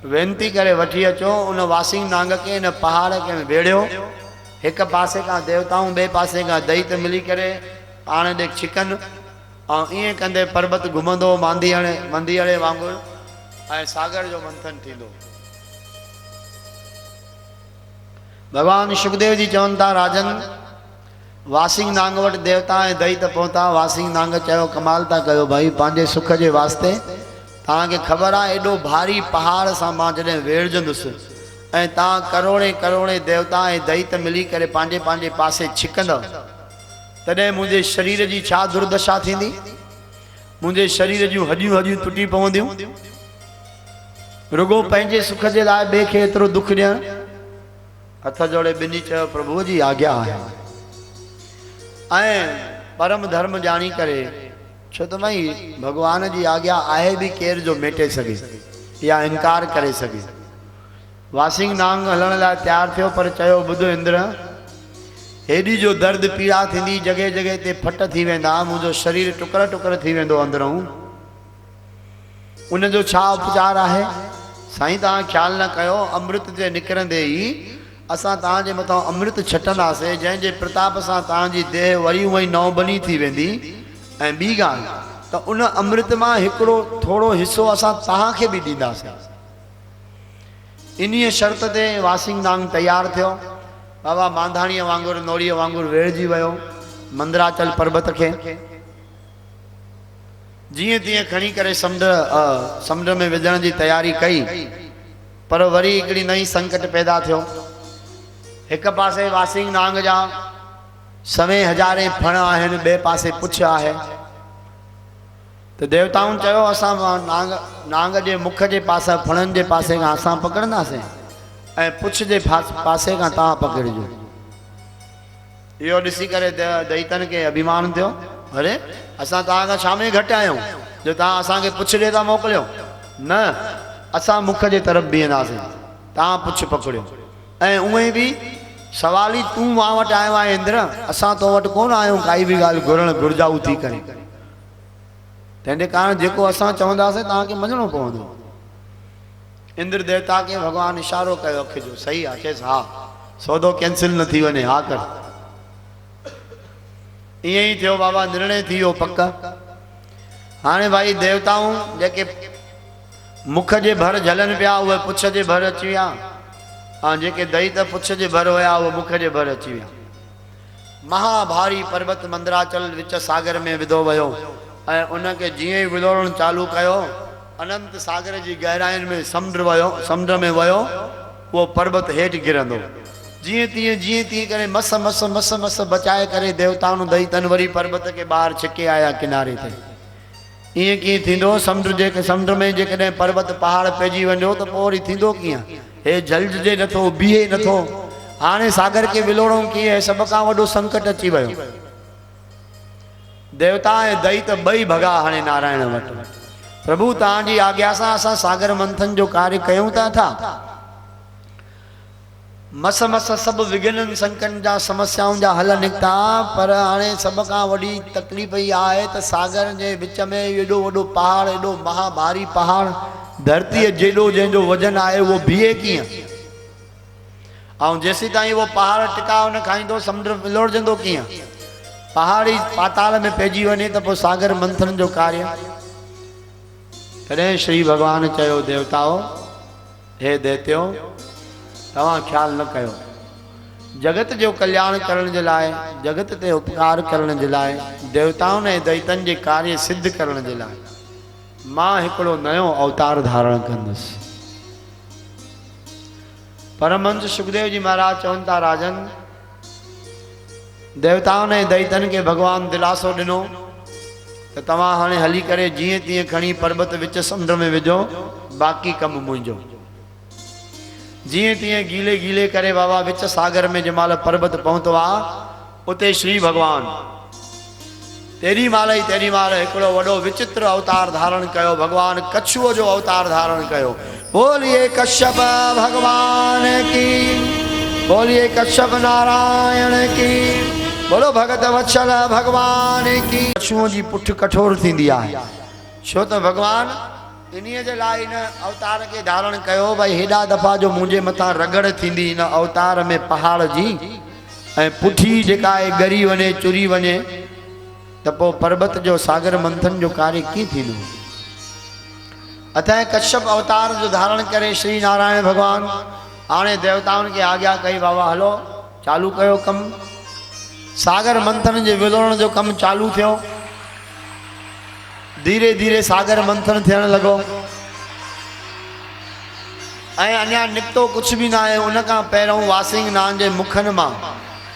वेनती करे वठी अचो, उन वासिंग नांग खे इन पहाड़ खे वेढ़ियो, हिक पासे खां देवताऊं ॿिए पासे खां दैत मिली करे पाण ॾे छिकनि, ऐं ईअं कंदे पर्वत घुमंदो मंदिअड़े वांगुरु, ऐं सागर जो मंथन थींदो। भगवान सुखदेव जी चवनि था, राजन वासिंग नांग वटि देवता ऐं दैत पहुता। वासिंग नांग चयो, कमाल था कयो भाई, पंहिंजे सुख जे वास्ते तव्हांखे ख़बर आहे एॾो भारी पहाड़ सां मां जॾहिं वेढ़जंदुसि ऐं तव्हां करोड़े करोड़े देवता ऐं दैत मिली करे पंहिंजे पंहिंजे पासे छिकंदव, तॾहिं मुंहिंजे शरीर जी छा दुर्दशा थींदी, मुंहिंजे शरीर जूं हॾियूं टुटी पवंदियूं। रुगो पंहिंजे सुख जे लाइ ॿिए खे एतिरो दुख ॾियणु। हथ जोड़े ॿिन्ही चयो, प्रभु जी आज्ञा आहे। ऐं परम धर्म जानी करे, छो त भाई भगवान जी आज्ञा आहे बि केर जो मेटे सघे या इनकार करे सघे। वासिंग नांग हलण लाइ तैयार थियो, पर चयो, ॿुधो इंद्र, हेॾी जो दर्द पीड़ा थींदी, जॻह जॻह ते फट थी वेंदा, मुंहिंजो शरीर टुकर टुकर थी वेंदो अंदरूं, उनजो छा उपचार आहे। साईं तव्हां ख़्यालु न कयो, अमृत जे निकिरंदे ई असां तव्हांजे मथां अमृत छटंदासीं, जंहिंजे प्रताप सां तव्हांजी देह वरी उहा ई नओं बनी थी वेंदी। ऐं ॿी ॻाल्हि त उन अमृत मां हिकिड़ो थोरो हिसो असां तव्हांखे बि ॾींदासीं। इन्हीअ शर्त ते वासिंग नांग तयारु थियो। बाबा मांधाणीअ वांगुरु नोड़ीअ वांगुरु वेढ़जी वियो मंदराचल पर्वत खे। जीअं तीअं खणी करे समुंड में विझण जी तयारी कई, पर वरी हिकिड़ी नई संकट पैदा थियो। हिक पासे वासिंग नांग जा सवें हज़ारे फण आहिनि, ॿिए पासे पुछ आहे। त देवताउनि चयो असां नांग जे मुख जे पासे फणनि जे पासे खां असां पकड़ंदासीं ऐं पुछ जे पासे खां तव्हां पकड़िजो। इहो ॾिसी करे दैतन खे अभिमान थियो, अरे असां तव्हां खां छा में घटि आहियूं जो तव्हां असांखे पुछ ॾे था मोकिलियो। न, असां मुख जे तरफ़ बीहंदासीं, तव्हां पुछ पकड़ियो। ऐं उहे बि सवाल ई तूं मां वटि आयो आहे इंद्र, असां तो वटि कोन आहियूं काई बि ॻाल्हि घुरण घुरजाऊ थी करे। तंहिंजे कारण जेको असां चवंदासीं तव्हांखे मञणो पवंदो। इंद्र देवता खे भॻवानु इशारो कयो अखि जो, सही आहे, चएसि हा, सौदो कैंसिल न थी वञे, हा कर। ईअं ई थियो बाबा, निर्णय थी वियो पक। हाणे भाई देवताऊं जेके मुख जे भर झलनि पिया उहे पुछ जे भर अची विया, ऐं जेके दैत पुछ जे भर हुया उहे मुख जे भर अची विया। महाभारी पर्वत मंदराचल विच सागर में विधो वियो ऐं उनखे जीअं ई विलोड़ण चालू कयो, अनंत सागर जी गहराइनि में समुंड में वियो, उहो पर्वत हेठि गिरंदो। जीअं तीअं करे मस मस मस मस बचाए करे देवताउनि दैतन वरी पर्वत खे ॿाहिरि छिके आया किनारे ते। ईअं कीअं थींदो, समुंड में जेकॾहिं पर्वत पहाड़ पइजी वञो त पोइ वरी थींदो कीअं, हे झलजे नथो, बीहे नथो। हाणे सागर खे विलोड़ो कीअं, सभ खां वॾो संकट अची वियो। देवता ऐं दैत ॿई भॻा हाणे नारायण वटि, प्रभु तव्हांजी आज्ञा सां असां सागर मंथन जो कार्य कयूं था। मस मस सभु विघ्ननि संकटनि जा समस्याउनि जा हल निकिता, पर हाणे सभ खां वॾी तकलीफ़ ई आहे त सागर जे विच में एॾो वॾो पहाड़, एॾो महाभारी पहाड़, धरतीअ जेॾो जंहिंजो वजन आहे उहो बीहे कीअं। ऐं जेसीं ताईं उहो पहाड़ टिकाउ न खाईंदो समुंड विलोड़जंदो कीअं। पहाड़ी पाताल में पइजी वञे त पोइ सागर मंथन जो कार्य। तॾहिं श्री भॻवानु चयो, देवताओ, हे दैत्यो, तव्हां ख़्यालु न कयो। जगत जो कल्याण करण जे लाइ, जगत ते उपकार करण जे लाइ, देवताउनि ऐं दैतनि जे कार्य सिद्ध करण जे लाइ मां हिकिड़ो नयो अवतार धारण कंदुसि। परमहंस सुखदेव जी महाराज चवनि था, राजन, देवताउनि ऐं दैतनि खे भॻवानु दिलासो ॾिनो त तव्हां हाणे हली करे जीअं तीअं खणी पर्वत विच समुंड में विझो, बाक़ी कमु मुंहिंजो। जीअं तीअं गीले गीले करे बाबा विच सागर में जंहिंमहिल पर्वत पहुतो आहे, उते श्री भॻवानु तेरी महिल हिकिड़ो वॾो विचित्र अवतार धारण कयो। भॻवानु कछुअ जो अवतार धारण कयो। बोलिए कश्यप भगवान की, बोलिए कश्यप नारायण की, बोलो भगत वत्सल भगवान की। कछुओं जी पुठ कठोर थींदी आहे, छो त भॻवानु इन्हीअ जे लाइ इन अवतार खे धारण कयो, भई हेॾा दफ़ा जो मुंहिंजे मथां रगड़ थींदी इन अवतार में पहाड़ जी, ऐं पुठी जेका आहे ॻरी वञे, चुरी वञे, त पोइ पर्वत जो सागर मंथन जो कार्य कीअं थींदो। अतः कश्यप अवतार जो धारण करे श्री नारायण भगवान हाणे देवताउनि खे आज्ञा कई, बाबा हलो चालू कयो कमु। सागर मंथन जे विलोड़ण जो कमु चालू थियो। धीरे धीरे सागर मंथन थियण लॻो ऐं अञा निकितो कुझु बि न आहे। उन खां पहिरियों वासिंग नान जे मुखनि मां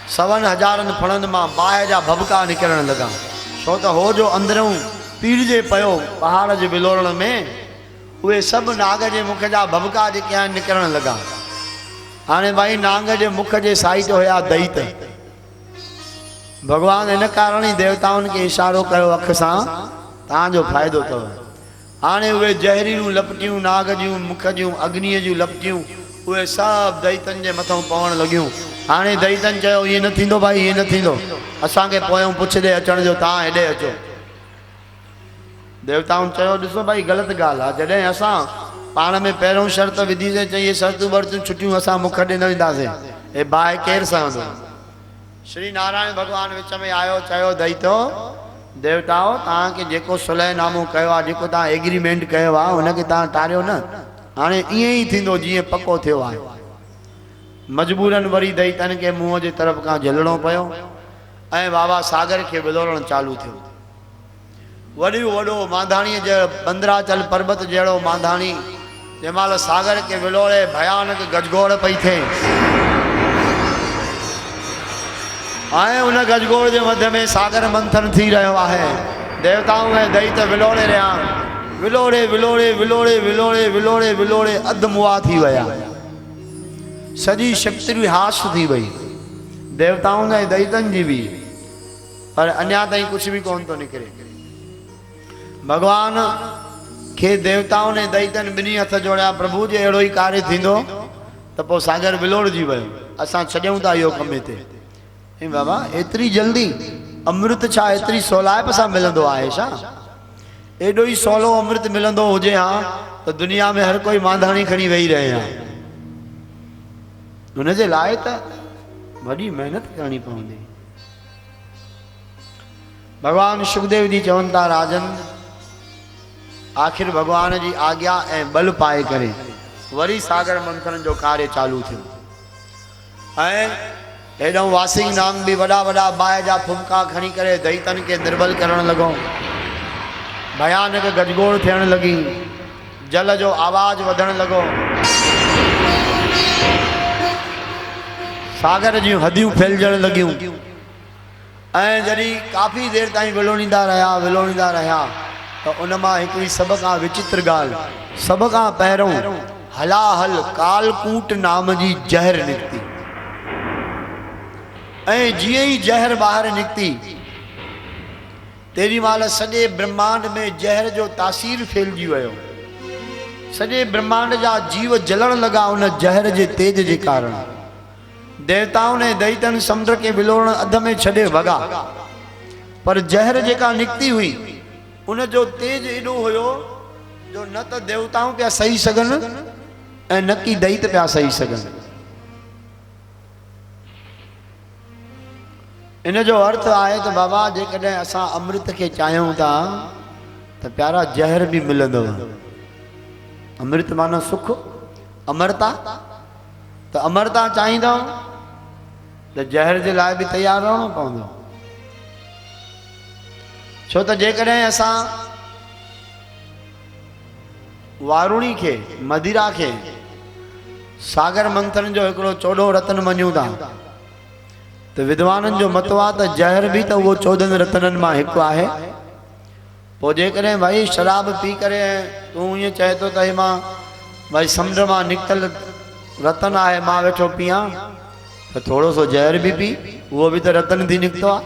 7,000 फणनि मां बाहि जा भभका निकिरण लॻा, छो त हो जो अंदरूं पीड़िजे पियो पहाड़ जे विलोड़ण में, उहे सभु नाग जे मुख जा भभका जेके आहिनि निकिरण लॻा। हाणे भाई नाग जे मुख जे साइड हुया दैत। भॻवानु इन कारण ई देवताउनि खे इशारो कयो अख सां, तव्हांजो फ़ाइदो अथव। हाणे उहे ज़हरीलियूं लपटियूं नाग जूं मुख जूं अग्नीअ जूं लपटियूं उहे सभु दैतनि जे मथां पवण लॻियूं। हाणे दैतनि चयो ईअं न थींदो भाई, ईअं न थींदो, असांखे पोयों पुछंदे अचण जो, तव्हां हेॾे अचो। देवताउनि चयो ॾिसो भाई ग़लति ॻाल्हि आहे, जॾहिं असां पाण में पहिरियों शर्त विधीसीं, चई शर्तूं वर्तूं छुटियूं असां मुख ॾे न वेंदासीं, हे बाहि केरु सहंदो। श्री नारायण भॻवानु विच में आयो, चयो दैतो देवताओ, तव्हांखे जेको सुलहनामो कयो आहे, जेको तव्हां एग्रीमेंट कयो आहे, हुनखे तव्हां टारियो न। हाणे ईअं ई थींदो जीअं पको थियो आहे। मजबूरन वरी दैतनि खे मुंहं जे तरफ़ खां झलणो पियो ऐं बाबा सागर खे विलोड़ण चालू थियो। वॾो मांधाणीअ जे बंदराचल पर्वत जहिड़ो मांधाणी जंहिंमहिल सागर खे विलोड़े भयानक गजगोड़ पई थिए आए उन गजगोड़ के मध्य में सागर मंथन थी रहा है। देवताओं में दैत विलोड़े रहा, विलोड़े विलोड़े विलोड़े विलोड़े विलोड़े विलोड़े अध मुआ थी वया, सजी शक्ति विहास थी वही देवताओं ने दैतन जी भी, पर अन्या ताईं कुछ भी कौन तो निकले। भगवान के देवताओं ने दैतन बिनी हथ जोड़ा, प्रभु जे अड़ो ही कार्य थींदो तो पो सागर विलोड़ जी वयो, असां छड्यूं था इहो कम ते। हे बाबा एतरी जल्दी अमृत छा एतरी सवलाइप सां मिलंदो आहे छा? एडो ही सवलो अमृत मिलंदो हुजे हां तो दुनिया में हर कोई मांधाणी खणी वेही रहे हां। उन जे लाइ त वॾी मेहनत करनी पवंदी। भगवान सुखदेव जी चवनि था राजन, आखिर भगवान जी आज्ञा ऐं बल पाए करे वरी सागर मंथन जो कार्य चालू थियो। ऐं हेॾो वासिंग नांग भी वॾा वॾा बाहि जा फुमका खणी करे दैतन के निर्बल करण लॻो। भयानक गजगोड़ थियण लगी, जल जो आवाज वधण लॻो, सागर जी हदियूं फैलजण लगियूं। ऐं जॾहिं काफ़ी देर ताईं विलोड़ींदा रहिया तो उन मां हिकिड़ी सभ खां विचित्र ॻाल्हि, सभ खां पहिरों हलाहल कालकूट नाम जी जहर निकिती। ऐं जीअं ही जहर ॿाहिरि निकिती तेॾी महिल सॼे ब्रह्मांड में जहर जो तासीर फैलिजी वियो। सॼे ब्रह्मांड जा जीव जलण लॻा उन जहर जे तेज जे कारण। देवताओं ने दैतन समुद्र के विलोड़न अध में छॾे वगा, पर जहर जेका निकिती हुई उन जो तेज एॾो हुयो जो न त देवताऊं पिया सही सघनि ऐं न की दैत पिया सही सघनि। इन जो अर्थ आहे त बाबा जेकॾहिं असां अमृत के चाहियूं था तो प्यारा जहर भी मिलंदव। अमृत माना सुख, अमरता, तो अमरता चाहिंदो तो जहर जे लाइ भी तैयार रहणो पवंदो। छो त जेकॾहिं असां वारुणी के मदिरा के सागर मंथन जो हिकिड़ो चोॾहों रतन मञूं था तो विद्वाननि जो मत आहे त जहर भी तो वो 14 रतननि मां हिकु आहे। पोइ जेकॾहिं भाई शराब पी करे तूं ईअं चए थो त मां भाई समुंड मां निकितल रतन आहे मां वेठो पियां, तो थोड़ो सो जहर भी पी, वो भी तो रतन थी निकितो आहे,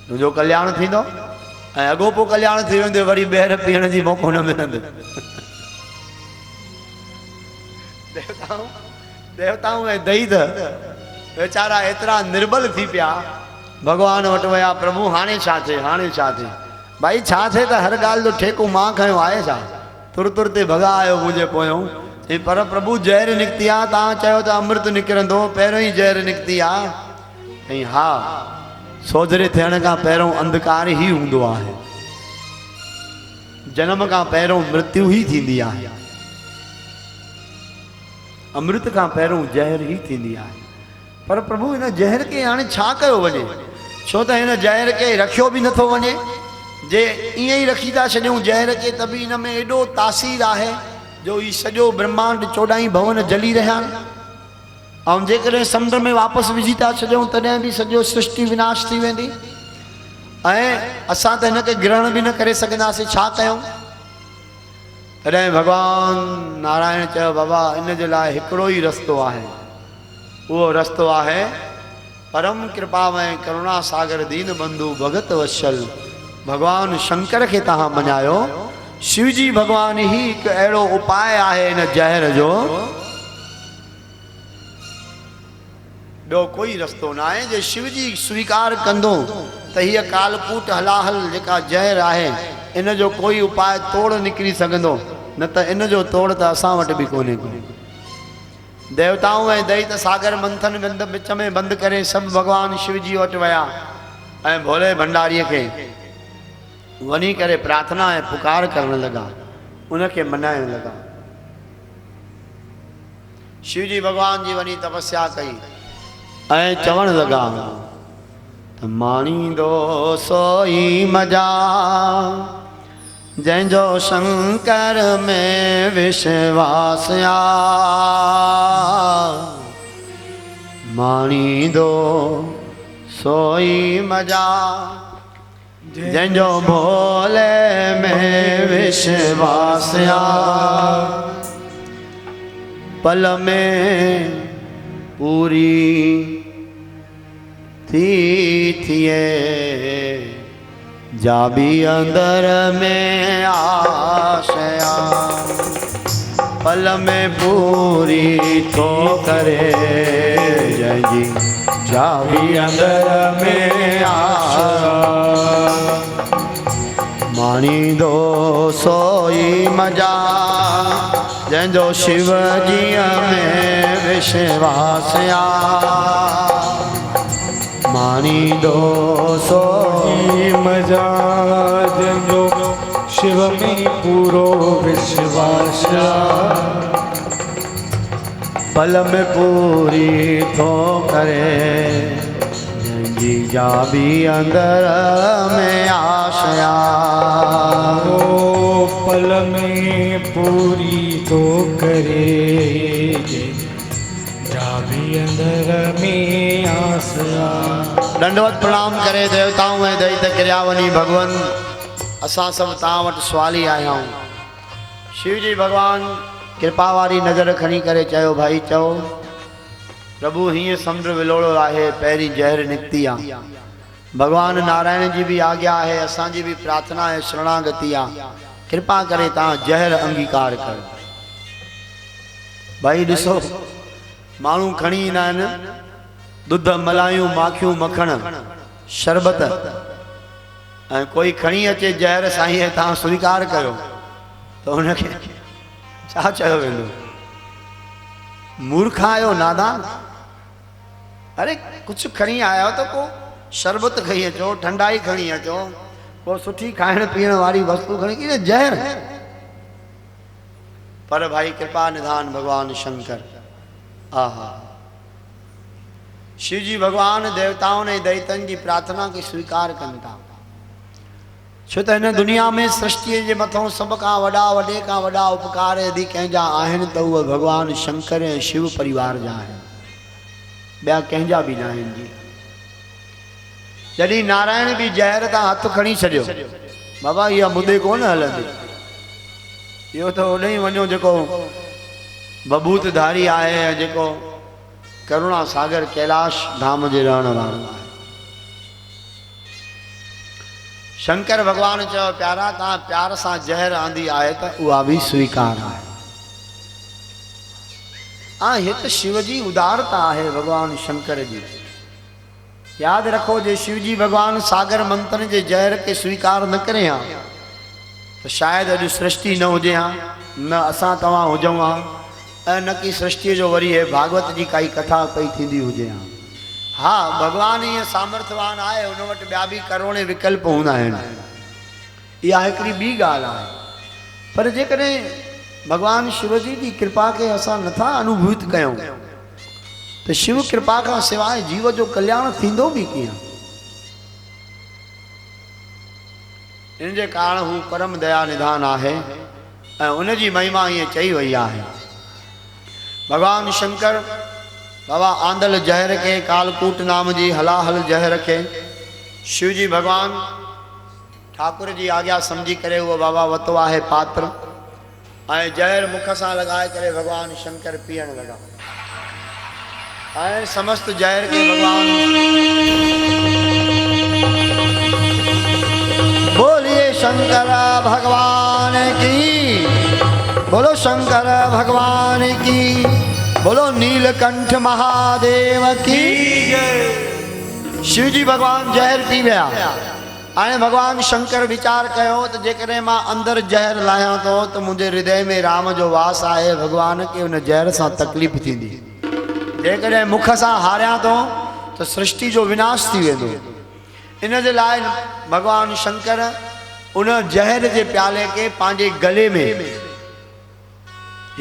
तुंहिंजो कल्याण थींदो। ऐं अॻोपो कल्याण थी वेंदो, वरी ॿीहर पीअण जी मौक़ो न मिलंदो। देवताऊं ऐं दैत वेचारा एतिरा निर्बल थी पिया, भगवान वटि विया, प्रभु हाणे छा थिए, हाणे छा थिए? भाई छा थिए त हर ॻाल्हि जो ठेको मां खयो आहे छा? तुर तुर ते भॻा आयो मुंहिंजे पोयों। पर प्रभु जहर निकिती आहे, तव्हां चयो त अमृत निकिरंदो, पहिरियों ही जहर निकिती आहे। ऐं हा, सोजरे थियण खां पहिरियों अंधकार ही हूंदो आहे, जन्म खां पहिरियों मृत्यु ही थींदी आहे, अमृत खां पहिरियों जहर ही थींदी आहे। पर प्रभु इन जहर के हाणे छा कयो वञे? छो त हिन जहर के रखियो भी नथो वञे। जे ईअं ही रखी था छॾियूं जहर के त भी इन में एॾो तासीर आहे जो ही सॼो ब्रह्मांड 14 भवन जली रहिया आहिनि। ऐं जेकॾहिं समुंड में वापसि विझी था छॾियूं तॾहिं भी सॼो सृष्टि विनाश थी वेंदी। ऐं असां त हिनखे ग्रहण भी न करे सघंदासीं, छा कयूं? तॾहिं भगवान नारायण चयो बाबा इन जे लाइ हिकिड़ो ही रस्तो आहे, वो रस्तो आहे परम कृपामय करुणा सागर दीन बंधु भगत वत्सल भगवान शंकर के तहां मञायो। शिवजी भगवान ही एक अहिड़ो उपाय आहे इन जहर जो, ॿियो कोई रस्तो ना आहे। जे शिवजी स्वीकार कंदो त हीअ कालकूट हलाहल जेका जहर आहे इन जो कोई उपाय तोड़ निकिरी सघंदो, न त इन जो तोड़ त असां वटि भी कोन्हे को। देवताओं ऐं दैत सागर मंथन विच में बंद करे सब भगवान शिवजी वटि विया ऐं भोले भंडारीअ खे वञी करे प्रार्थना ऐं पुकार करण लगा, उनके मनाइण लगा। शिवजी भगवान जी वञी तपस्या कई ऐं चवण लगा त माणींदो सोई मजा जंहिंजो शंकर में विश्वास आ, माणींदो सोई मजा जंजो भोले में विश्वास आ पल में पूरी थिए जा भी अंदर में आशया पल में पूरी तो करे जय जी जा भी अंदर में आशया मानी दो सोई मजा जंजो शिव जी में विश्वास आ मानी दो सोई मजा जंजो शिव में पूरो विश्वास पल में पूरी तो करे जी जा भी अंदर में आशया ओ पल में पूरी तो करे जा भी अंदर में आशया। दंडवत प्रणाम करे देवताओं ऐं दैत क्रियावनी भगवन असां सब तव्हां वटि सवाली आया आहियूं। शिव जी भगवान कृपा वारी नज़र खणी करे चयो भाई चओ प्रभु हीअं समुंड विलोड़ो आहे पहिरीं जहर निकिती आहे भगवान नारायण जी भी आज्ञा है असांजी भी प्रार्थना है शरणागति आहे कृपा करे तव्हां जहर अंगीकार कर भाई ॾिसो माण्हू खणी ईंदा आहिनि दूध मलायूं माखियूं मखण शरबत ऐं कोई खणी अचे जहर साईं तव्हां स्वीकार कयो त हुनखे छा चयो वेंदो मूर्ख आहियो नादान अरे कुछ खणी आया हो तो को शरबत खई अचो ठंडाई खणी अचो को सुठी खाइण पीअण वारी वस्तु खणी की जहर पर भाई कृपा निधान भगवान शंकर आहा शिव जी भगवान देवताओं ने दैतन की प्रार्थना के स्वीकार कनि था छो त हिन दुनिया में सृष्टि जे मथों सब का वॾा वॾे का वॾा उपकार यदि कंहिंजा आहिनि त उहे भगवान शंकर ऐं शिव परिवार जा आहिनि ॿिया कंहिंजा बि न आहिनि जी जॾहिं नारायण भी जहर तां हथ खणी छॾियो बाबा इहा मुदे कोन हलंदी इहो त ओॾे ई वञो जेको बबूत धारी आहे ऐं जेको करुणा सागर कैलाश धाम जे रहण वारो आहे शंकर भगवान चयो प्यारा तव्हां प्यार सां जहर आंदी आहे त उहा भी स्वीकार आहे हित शिव जी उदारता है भगवान शंकर जी याद रखो जे शिव जी भगवान सागर मंथन जे जहर के स्वीकार न करे हा तो शायद अॼु सृष्टि न हुजे हा न असां तव्हां हुजूं हा ऐं न की सृष्टि जो वरी है भागवत जी काई कथा पई थींदी हुजे हा हाँ भगवान ये सामर्थ्यवान आहे उन वटि ॿिया बि करोड़े विकल्प हूंदा आहिनि इहा हिकिड़ी ॿी ॻाल्हि आहे पर जेकॾहिं भगवान शिव जी की कृपा के असां नथा अनुभूत कयूं तो शिव कृपा का सिवाय जीव जो कल्याण थींदो भी कीअं इन जे कारण हू परम दया निधान आहे ऐं उन जी महिमा ईअं चई वई आहे भगवान शंकर बाबा आंदल जहर के कालकूट नाम जी हलाहल जहर के शिव जी भगवान ठाकुर जी आज्ञा समझी करे वो बाबा वतो आहे पात्र ऐं जहर मुख सां लगाए करे भगवान शंकर पीअण लगा ऐं समस्त जहर के भगवान बोलिए शंकर भगवान की बोलो शंकर भगवान की बोलो नीलकंठ महादेव की शिव जी भगवान जहर पी विया आए भगवान शंकर विचार कयो तो जेकॾहिं मां अंदर जहर लाया तो मुझे हृदय में राम जो वास आए भगवान के उन जहर से तकलीफ़ थींदी जेकॾहिं मुख सां हारिया तो सृष्टि जो विनाश थी वेंदो इन जे लाइ भगवान शंकर उन जहर के प्याले के पांजे गले में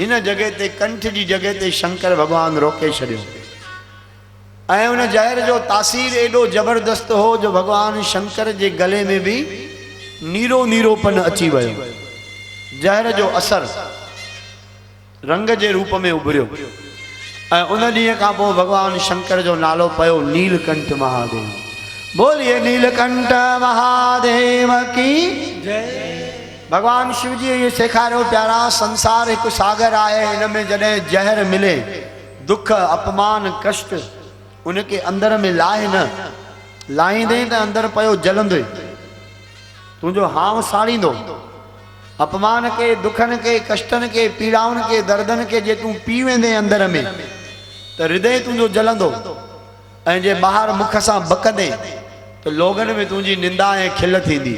इन जगह ते कंठ की जगह ते शंकर भगवान रोके छड़ियो ऐं उन जहर जो तासीर एडो जबरदस्त हो जो भगवान शंकर के गले में भी नीरो नीरोपन अची वियो जहर जो असर रंग के रूप में उभरियो ऐं उन ॾींहं खां पोइ भगवान शंकर जो नालो पयो नीलकंठ महादेव बोलिए नीलकंठ महादेव की जय। भगवान शिव जी ये सेखारियो प्यारा संसार एक सागर आहे। इनमें जॾहिं जहर मिले दुख अपमान कष्ट उनके अंदर में लाहे न लाहींदे त अंदर पयो जलंदे तुझो हाव साड़ींदो। अपमान के दुखन के कष्टन के पीड़ाउन के दर्दन के जे तू पी वेंदे अंदर में त हृदय तुझो जलंदो ऐं जे ॿाहिरि मुख सां बकदे तो लोगन में तुझी निंदा ऐं खिल थींदी।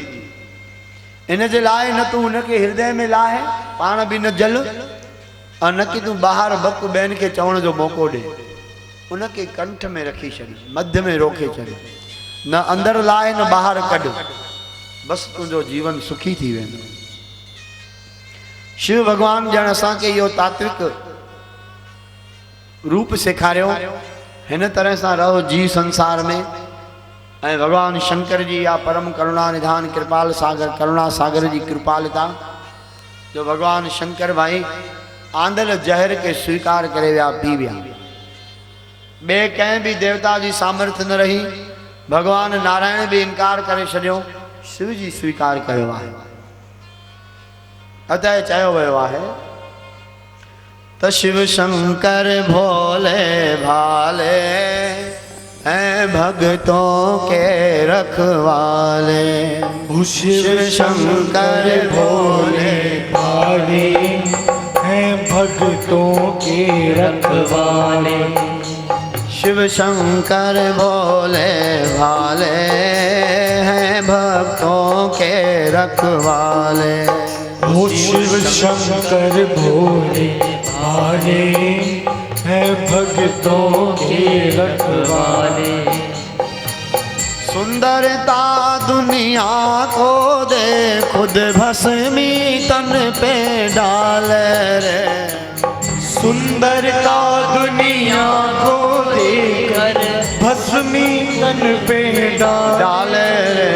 इन जे लाइ न तू उनके हृदय में लाहे पाण भी न जल और न कि तू ॿाहिरि बक ॿियनि खे चवण जो मौक़ो ॾे। उनके कंठ में रखी छॾी मध्य में रोके छॾ न अंदर लाए न ॿाहिरि कढ बस तुझो जीवन सुखी थी वेंदो। शिव भगवान ॼण असांखे इहो तात्विक रूप सेखारियो। हिन तरह सां रहो जी संसार में। ऐं भगवान शंकर जी या परम करुणा निधान कृपाल सागर करुणा सागर जी कृपालता जो भगवान शंकर भाई आंदल जहर के स्वीकार करे विया पी विया। बे कंहिं भी देवता जी सामर्थ्य न रही। भगवान नारायण भी इनकार करे छॾियो शिव जी स्वीकार कयो आहे। अतः चयो वियो आहे त शिव शंकर भोले भाले हैं भक्तों के रखवाले। शिव शंकर भोले भाले हैं भक्तों के रखवाले। शिव शंकर भोले भाले हैं भक्तों के रखवाले। ओ शिव शंकर भोले भाले हैं भक्तों के रखवाले। सुंदरता दुनिया को दे खुद भस्मी तन पे डाल रे। सुंदरता दुनिया को देकर भस्मी तन पे डाल रे।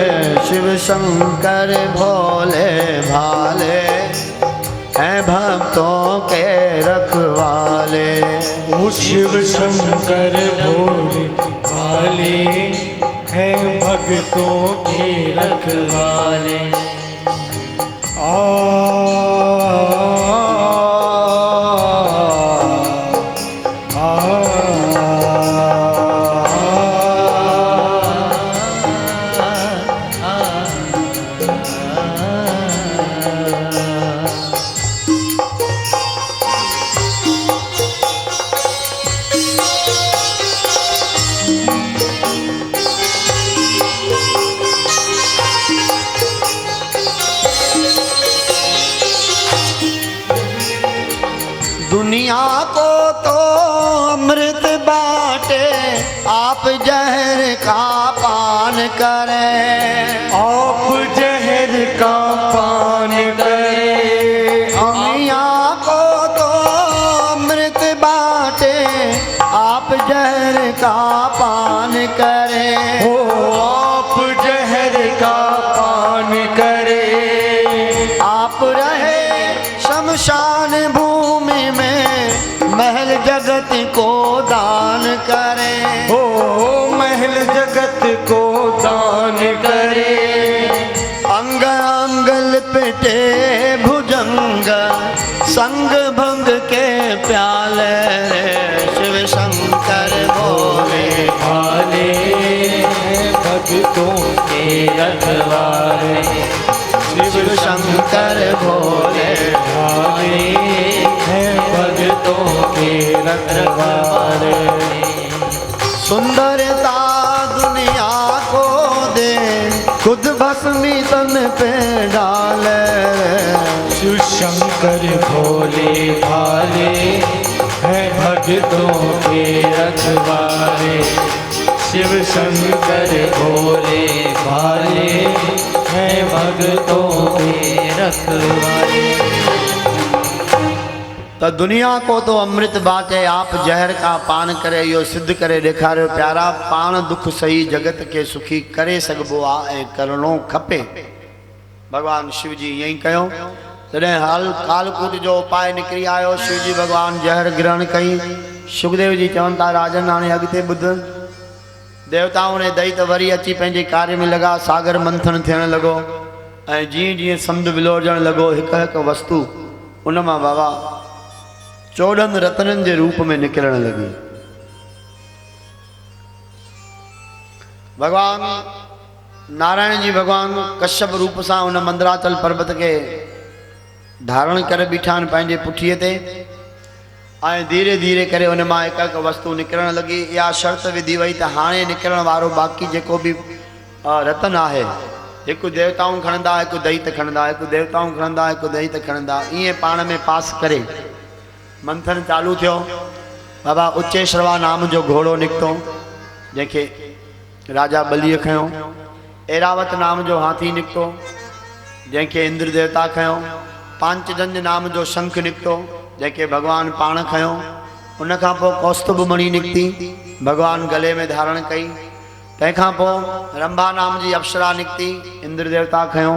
शिव शंकर भोले भाले हैं भक्तों के रखवाले। ओ शिव शंकर भोले भाले हैं भक्तों के रखवाले। दुनिया को तो अमृत बाटे आप जहर का पान करें। आप जहर का पान करें। दुनिया को तो अमृत बाटे आप जहर का पान करें। हो आप जहर का पान करें। आप रहे शमशान भूमि में महल जगत को दान करें। हो महल जगत को दान करें। अंग अंग लिपटे भुजंग संग भंग के प्याले। शिव शंकर भोले भाले भक्तों के रखवाले। शिव शंकर भोले भाले हैं भक्तों के रखवाले। सुंदरता दुनिया को दे खुद भस्मी तन पे डाले। शिव शंकर भोले भाले हैं भक्तों के रखवाले। शिव शंकर भोले भाले हैं भक्तों के रखवाले। तो दुनिया को तो अमृत बाटे आप जहर का पान करे। यो सिद्ध करे ॾेखारियो प्यारा पाण दुख सही जगत के सुखी करे सघबो आहे ऐं करणो खपे। भगवान शिव जी यही कयो। तॾहिं हाल कालकूट जो उपाय निकिरी आयो। शिव जी भगवान जहर ग्रहण कई। सुखदेव जी चवनि था राजन हाणे अॻिते ॿुध। देवताओं ने दई त वरी अची पंहिंजे कार्य में लॻा। सागर मंथन थियण लॻो ऐं जीअं जीअं समुंड विलोड़जण लॻो हिकु हिकु वस्तु उन मां बाबा 14 रत्ननि जे रूप में निकिरण लॻी। भगवान नारायण जी भगवान कश्यप रूप सां उन मंदराचल पर्वत के धारण करे बीठा आहिनि पंहिंजे पुठीअ ते ऐं धीरे धीरे करे उन मां हिकु हिकु वस्तु निकिरण लॻी। इहा शर्त विधी वई त हाणे निकिरण वारो बाक़ी जेको बि रतन आहे, हिकु देवताऊं खणंदा, हिकु दैत खणंदा, हिकु देवताऊं खणंदा, हिकु दैत खणंदा, ईअं पाण में पास करे मंथन चालू थियो। बाबा उच्चेश्रवा नाम जो घोड़ो निकितो जंहिंखे राजा बलीअ खयो। एरावत नाम जो हाथी निकितो जंहिंखे इंद्र देवता खयो। पांचजन्य नाम जो शंख निकितो जंहिंखे भगवान पाण खयो। उन खां पोइ कौस्तुभ मणि निकिती, भगवान गले में धारण कई। तंहिंखां पोइ रंभा नाम जी अप्सरा निकिती, इंद्र देवता खयो।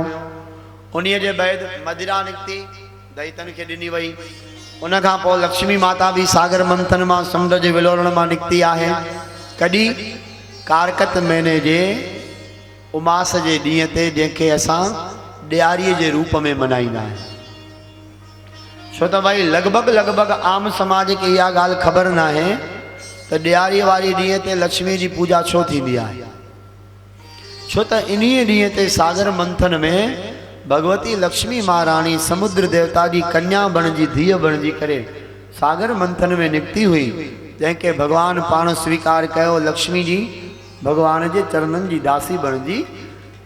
उन्हीअ जे बैदि मदिरा निकिती, दैतन खे ॾिनी वई। उन खां पोइ लक्ष्मी माता बि सागर मंथन मां समुंड जे विलोड़ण मां निकिती आहे। कॾहिं? कारकत महीने जे उमास जे ॾींहं ते, जंहिंखे असां ॾियारीअ जे रूप में मल्हाईंदा आहियूं। छो त भाई लॻभॻि आम समाज खे इहा ॻाल्हि ख़बर न आहे त ॾियारीअ वारी ॾींहं ते लक्ष्मी जी पूॼा छो थींदी आहे। छो त इन्हीअ ॾींहं ते सागर मंथन में भगवती लक्ष्मी महाराणी समुद्र देवता जी कन्या बणिजी, धीअ बणिजी करे सागर मंथन में निकिती हुई, जंहिंखे भगवान पाण स्वीकार कयो। लक्ष्मी जी भगवान जे चरणनि जी दासी बणिजी।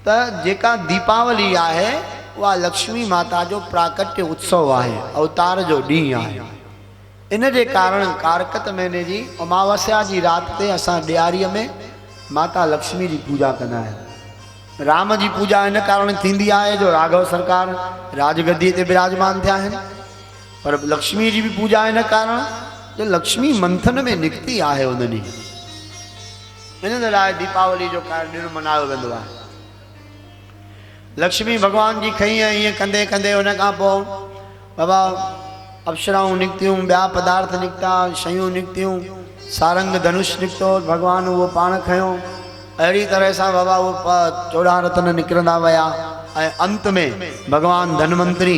त जेका दीपावली आहे उहा लक्ष्मी माता जो प्राकट्य उत्सव आहे, अवतार जो ॾींहुं आहे। इन जे कारण कारकत महीने जी अमावस्या जी राति ते असां ॾियारीअ में माता लक्ष्मी जी पूॼा कंदा आहियूं। राम जी पूॼा इन कारण थींदी आहे जो राघव सरकार राजगद्दीअ ते विराजमान थिया आहिनि, पर लक्ष्मी जी बि पूॼा इन कारण जो लक्ष्मी मंथन में निकिती आहे उन ॾींहुं। इन लाइ दीपावली जो ॾिणु मल्हायो वेंदो आहे। लक्ष्मी भगवान जी खई ऐं ईअं कंदे कंदे उन खां पोइ बाबा अप्सराऊं निकितियूं, ॿिया पदार्थ निकिता, शयूं निकितियूं, सारंग धनुष निकितो, भगवान उहो पाण खयो। अहिड़ी तरह सां बाबा उहो 14 रत्न निकिरंदा विया ऐं अंत में भगवान धनवंतरी